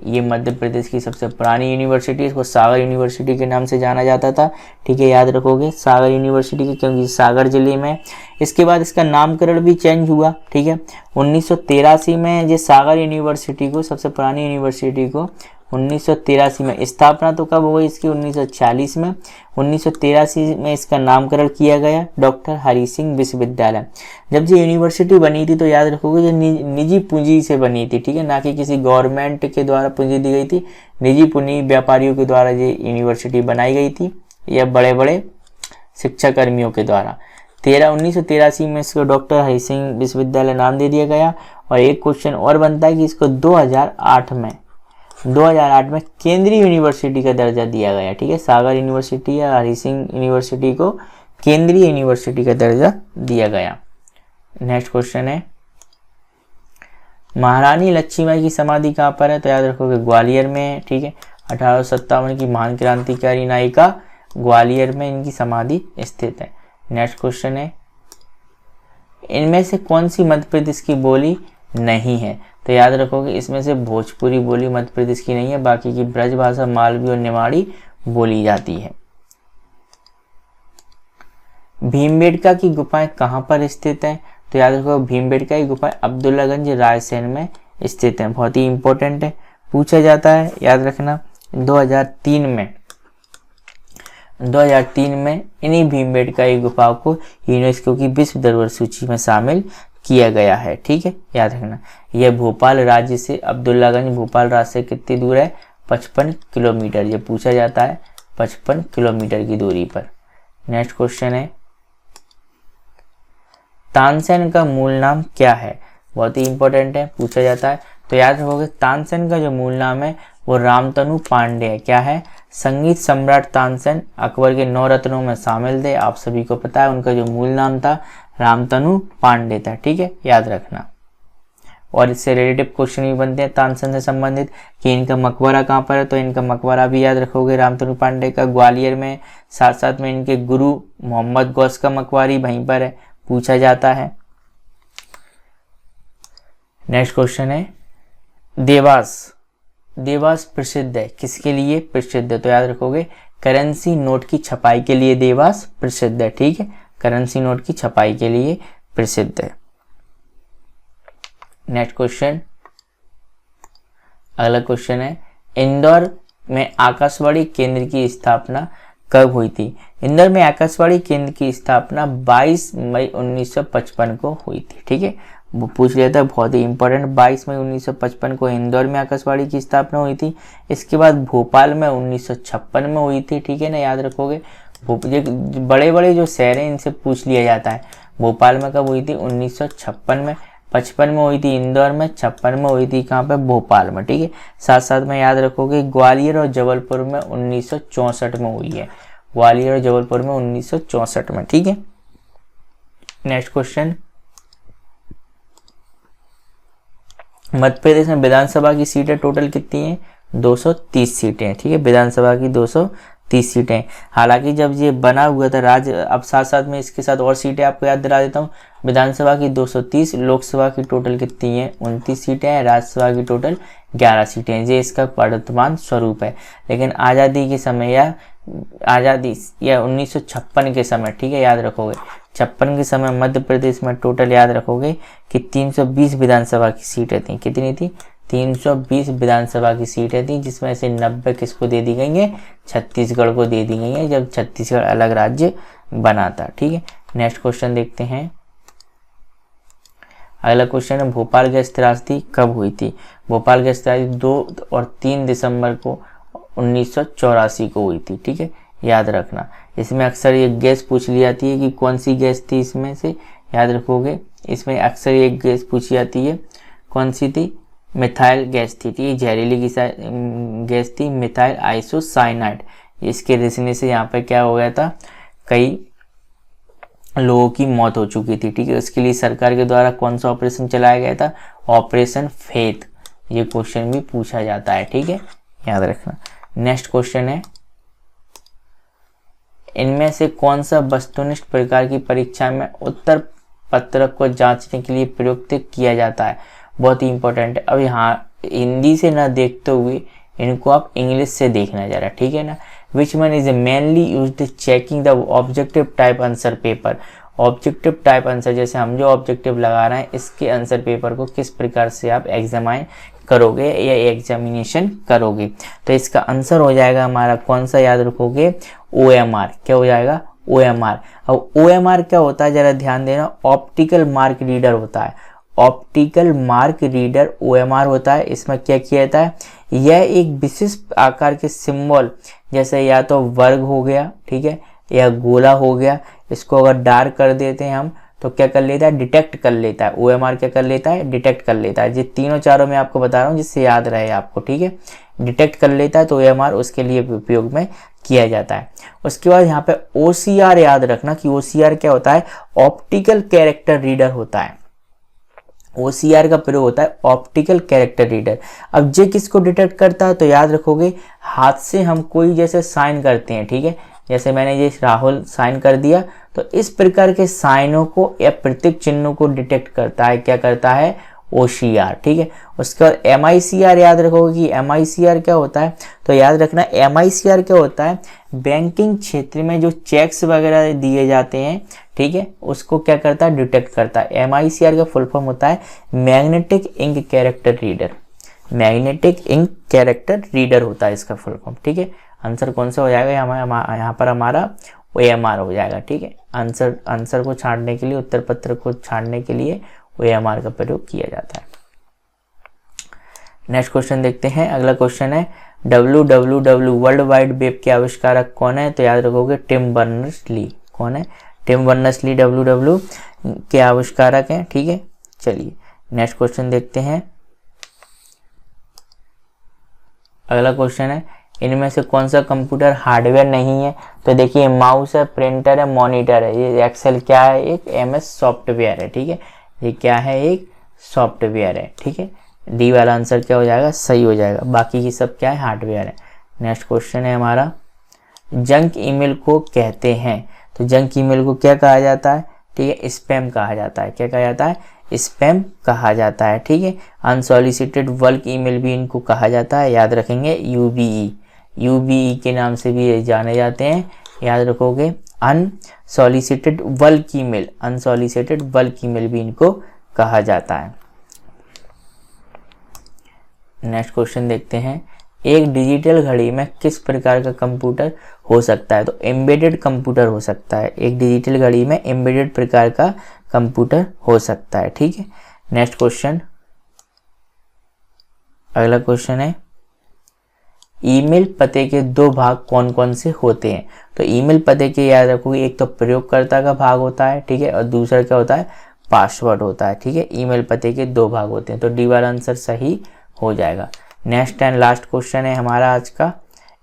ये मध्य प्रदेश की सबसे पुरानी यूनिवर्सिटी, इसको सागर यूनिवर्सिटी के नाम से जाना जाता था। ठीक है, याद रखोगे सागर यूनिवर्सिटी के, क्योंकि सागर जिले में। इसके बाद इसका नामकरण भी चेंज हुआ। ठीक है, 1983 में ये सागर यूनिवर्सिटी को, सबसे पुरानी यूनिवर्सिटी को 1983 में, स्थापना तो कब हो गई इसकी, 1940 में, 1983 में इसका नामकरण किया गया डॉक्टर हरि सिंह विश्वविद्यालय। जब ये यूनिवर्सिटी बनी थी तो याद रखोगे ये निजी पूंजी से बनी थी। ठीक है, ना कि किसी गवर्नमेंट के द्वारा पूंजी दी गई थी, निजी पूंजी व्यापारियों के द्वारा ये यूनिवर्सिटी बनाई गई थी, या बड़े बड़े शिक्षा कर्मियों के द्वारा। 1983 में इसको डॉक्टर हरि सिंह विश्वविद्यालय नाम दे दिया गया। और एक क्वेश्चन और बनता है कि इसको 2008 में केंद्रीय यूनिवर्सिटी का दर्जा दिया गया। ठीक है, सागर यूनिवर्सिटी या हरि सिंह यूनिवर्सिटी को केंद्रीय यूनिवर्सिटी का दर्जा दिया गया। नेक्स्ट क्वेश्चन है, महारानी लक्ष्मीबाई की समाधि कहाँ पर है, तो याद रखोगे ग्वालियर में। ठीक है, 1857 की महान क्रांतिकारी नायिका, ग्वालियर में इनकी समाधि स्थित है। नेक्स्ट क्वेश्चन है, इनमें से कौन सी मध्य प्रदेश की बोली नहीं है, तो याद रखोगे इसमें से भोजपुरी बोली मध्य प्रदेश की नहीं है, बाकी की ब्रज भाषा, मालवी और निमाड़ी बोली जाती है। भीमबेटका की गुफाएं कहाँ पर स्थित हैं, तो याद रखो भीमबेटका की गुफाएं अब्दुल्लागंज रायसेन में स्थित हैं, बहुत ही इंपॉर्टेंट है, पूछा जाता है, याद रखना। 2003 में इन्हीं भीमबेटका की गुफाओं को यूनेस्को की विश्व धरोहर सूची में शामिल किया गया है। ठीक है, याद रखना। यह भोपाल राज्य से, अब्दुल्लागंज भोपाल राज्य से कितनी दूर है, 55 किलोमीटर, ये पूछा जाता है 55 किलोमीटर की दूरी पर। नेक्स्ट क्वेश्चन है, तानसेन का मूल नाम क्या है, बहुत ही इंपॉर्टेंट है, पूछा जाता है। तो याद रखोगे तानसेन का जो मूल नाम है वो रामतनु पांडे है। क्या है, संगीत सम्राट तानसेन अकबर के 9 रत्नों में शामिल थे, आप सभी को पता है। उनका जो मूल नाम था रामतनु पांडे था। ठीक है, याद रखना। और इससे रिलेटिव क्वेश्चन भी बनते हैं तानसेन से संबंधित कि इनका मकबरा कहाँ पर है, तो इनका मकबरा भी याद रखोगे रामतनु पांडे का ग्वालियर में, साथ साथ में इनके गुरु मोहम्मद गौस का मकबरी वहीं पर है, पूछा जाता है। नेक्स्ट क्वेश्चन है, देवास प्रसिद्ध है, किसके लिए प्रसिद्ध है, तो याद रखोगे करेंसी नोट की छपाई के लिए देवास प्रसिद्ध है। ठीक है, करेंसी नोट की छपाई के लिए प्रसिद्ध है। नेक्स्ट क्वेश्चन, अगला क्वेश्चन है, इंदौर में आकाशवाणी केंद्र की स्थापना कब हुई थी? इंदौर में आकाशवाणी केंद्र की स्थापना 22 मई 1955 को हुई थी। ठीक है, वो पूछ लिया था, बहुत ही इंपॉर्टेंट। 22 मई 1955 को इंदौर में आकाशवाणी की स्थापना हुई थी। इसके बाद भोपाल में 1956 में हुई थी। ठीक है ना, याद रखोगे। बड़े बड़े जो शहर हैं इनसे पूछ लिया जाता है। भोपाल में कब हुई थी? 1956 में। 55 में हुई थी इंदौर में, 56 में हुई थी कहाँ पे? भोपाल में। ठीक है, साथ साथ में याद रखोगे ग्वालियर और जबलपुर में 1964 में हुई है। ग्वालियर और जबलपुर में 1964 में। ठीक है, नेक्स्ट क्वेश्चन, मध्य प्रदेश में विधानसभा की सीटें टोटल कितनी है? 230 सीटें। ठीक है, विधानसभा की 230 सीटें। हालांकि जब ये बना हुआ था राज्य, अब साथ साथ में इसके साथ और सीटें आपको याद दिला देता हूँ। विधानसभा की 230, लोकसभा की टोटल कितनी है? 29 सीटें हैं, राज्यसभा की टोटल 11 सीटें हैं। ये इसका वर्तमान स्वरूप है। लेकिन आज़ादी के समय या 1956 के समय, ठीक है, याद रखोगे 56 के समय मध्य प्रदेश में टोटल याद रखोगे कि 320 विधानसभा की सीटें थी। कितनी थी? 320 विधानसभा की सीटें थी, जिसमें से 90 किसको दे दी गई है? छत्तीसगढ़ को दे दी गई है, जब छत्तीसगढ़ अलग राज्य बना था। ठीक है, नेक्स्ट क्वेश्चन देखते हैं। अगला क्वेश्चन है, भोपाल गैस त्रासदी कब हुई थी? भोपाल गैस त्रासदी 2 और 3 दिसंबर को 1984 को हुई थी। ठीक है, याद रखना। इसमें अक्सर ये गैस पूछ ली जाती है कि कौन सी गैस थी इसमें से, याद रखोगे। इसमें अक्सर ये गैस पूछी जाती है, कौन सी थी? मिथाइल गैस थी। ठीक है, जहरीली गैस थी, मिथाइल आइसोसाइनाइड। इसके रिसने से यहाँ पे क्या हो गया था? कई लोगों की मौत हो चुकी थी। ठीक है, उसके लिए सरकार के द्वारा कौन सा ऑपरेशन चलाया गया था? Operation faith. ये क्वेश्चन भी पूछा जाता है। ठीक है, याद रखना। नेक्स्ट क्वेश्चन है, इनमें से कौन सा वस्तुनिष्ठ प्रकार की परीक्षा में उत्तर पत्रक को जांचने के लिए प्रयुक्त किया जाता है? बहुत ही इंपॉर्टेंट है। अब यहाँ हिंदी से ना देखते हुए इनको आप इंग्लिश से देखना जरा, ठीक है ना। Which one is mainly used checking the objective type answer paper. Objective type answer, जैसे हम जो ऑब्जेक्टिव लगा रहे हैं, इसके आंसर पेपर को किस प्रकार से आप एग्जामाइन करोगे या एग्जामिनेशन करोगे? तो इसका आंसर हो जाएगा हमारा कौन सा, याद रखोगे? OMR। क्या हो जाएगा? OMR। अब OMR क्या होता है, जरा ध्यान देना। ऑप्टिकल मार्क रीडर होता है। ऑप्टिकल मार्क रीडर OMR होता है। इसमें क्या किया जाता है? यह एक विशिष्ट आकार के सिंबल, जैसे या तो वर्ग हो गया, ठीक है, या गोला हो गया, इसको अगर डार्क कर देते हैं हम तो क्या कर लेता है? डिटेक्ट कर लेता है। OMR क्या कर लेता है? डिटेक्ट कर लेता है। ये तीनों चारों मैं आपको बता रहा हूँ जिससे याद रहे आपको, ठीक है। डिटेक्ट कर लेता है तो OMR उसके लिए उपयोग में किया जाता है। उसके बाद यहाँ पे OCR याद रखना कि OCR क्या होता है? ऑप्टिकल कैरेक्टर रीडर होता है। OCR का प्रयोग होता है ऑप्टिकल कैरेक्टर रीडर। अब ये किसको डिटेक्ट करता है? तो याद रखोगे, हाथ से हम कोई जैसे साइन करते हैं, ठीक है, जैसे मैंने ये राहुल साइन कर दिया, तो इस प्रकार के साइनों को या प्रतीक चिन्हों को डिटेक्ट करता है। क्या करता है? OCR, ठीक है। उसके बाद MICR याद रखोगे कि MICR क्या होता है? तो याद रखना MICR क्या होता है? बैंकिंग क्षेत्र में जो चेक्स वगैरह दिए जाते हैं, ठीक है, उसको क्या करता है? डिटेक्ट करता है। MICR का फुल फॉर्म होता है magnetic ink character reader. Magnetic ink character reader होता है इसका फुल फॉर्म, ठीक है। आंसर कौन सा हो जाएगा? यहाँ पर हमारा OMR हो जाएगा, ठीक है। आंसर को छांटने के लिए, उत्तर पत्र को छांटने के लिए OMR का प्रयोग किया जाता है। नेक्स्ट क्वेश्चन देखते हैं। अगला क्वेश्चन है, WWW वर्ल्ड वाइड वेब के आविष्कारक कौन है? तो याद रखोगे टिम बर्नर्स-ली। कौन है? टिम बर्नर्स-ली WWW के आविष्कारक हैं, ठीक है। चलिए नेक्स्ट क्वेश्चन देखते हैं। अगला क्वेश्चन है, इनमें से कौन सा कंप्यूटर हार्डवेयर नहीं है? तो देखिए, माउस है, प्रिंटर है, मॉनिटर है। ये एक्सेल क्या है? एक MS सॉफ्टवेयर है, ठीक है। ये क्या है? एक सॉफ्टवेयर है, ठीक है। डी वाला आंसर क्या हो जाएगा? सही हो जाएगा। बाकी की सब क्या है? हार्डवेयर है। नेक्स्ट क्वेश्चन है हमारा, जंक ईमेल को कहते हैं। तो जंक ईमेल को क्या कहा जाता है? ठीक है, स्पैम कहा जाता है। क्या कहा जाता है? स्पैम कहा जाता है, ठीक है। अनसॉलिसिटेड बल्क ईमेल भी इनको कहा जाता है, याद रखेंगे। UBE के नाम से भी जाने जाते हैं, याद रखोगे। Unsolicited bulk email, unsolicited bulk email भी इनको कहा जाता है। नेक्स्ट क्वेश्चन देखते हैं, एक डिजिटल घड़ी में किस प्रकार का कंप्यूटर हो सकता है? तो एम्बेडेड कंप्यूटर हो सकता है। एक डिजिटल घड़ी में एम्बेडेड प्रकार का कंप्यूटर हो सकता है। ठीक है, नेक्स्ट क्वेश्चन, अगला क्वेश्चन है ईमेल पते के दो भाग कौन कौन से होते हैं? तो ईमेल पते के याद रखोगे, एक तो प्रयोगकर्ता का भाग होता है, ठीक है, और दूसरा क्या होता है? पासवर्ड होता है। ठीक है, ईमेल पते के दो भाग होते हैं, तो डी वाला आंसर सही हो जाएगा। नेक्स्ट एंड लास्ट क्वेश्चन है हमारा आज का,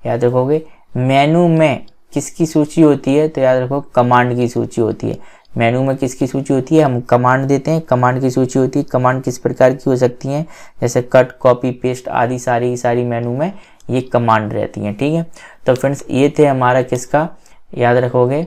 याद रखोगे मेनू में किसकी सूची होती है? तो याद रखो कमांड की सूची होती है। मेनू में किसकी सूची होती है? हम कमांड देते हैं, कमांड की सूची होती है। कमांड किस प्रकार की हो सकती हैं? जैसे कट, कॉपी, पेस्ट आदि सारी मेनू में ये कमांड रहती हैं। ठीक है, तो फ्रेंड्स ये थे हमारा किसका, याद रखोगे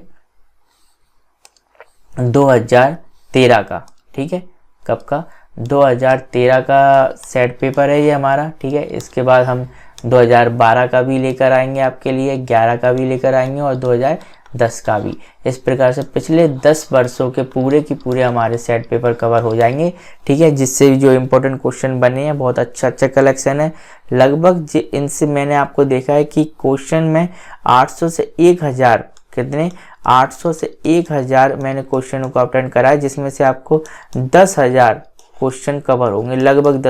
2013 का। ठीक है, कब का? 2013 का सेट पेपर है ये हमारा। ठीक है, इसके बाद हम 2012 का भी लेकर आएंगे आपके लिए, 11 का भी लेकर आएंगे और 2010 का भी। इस प्रकार से पिछले 10 वर्षों के पूरे की पूरे हमारे सेट पेपर कवर हो जाएंगे। ठीक है, जिससे जो इम्पोर्टेंट क्वेश्चन बने हैं, बहुत अच्छा कलेक्शन है। लगभग इनसे मैंने आपको देखा है कि क्वेश्चन में 800 से 1000 कितने 800 से 1000 मैंने क्वेश्चनों को अटेंड करा है, जिसमें से आपको 10,000 क्वेश्चन कवर होंगे, लगभग 10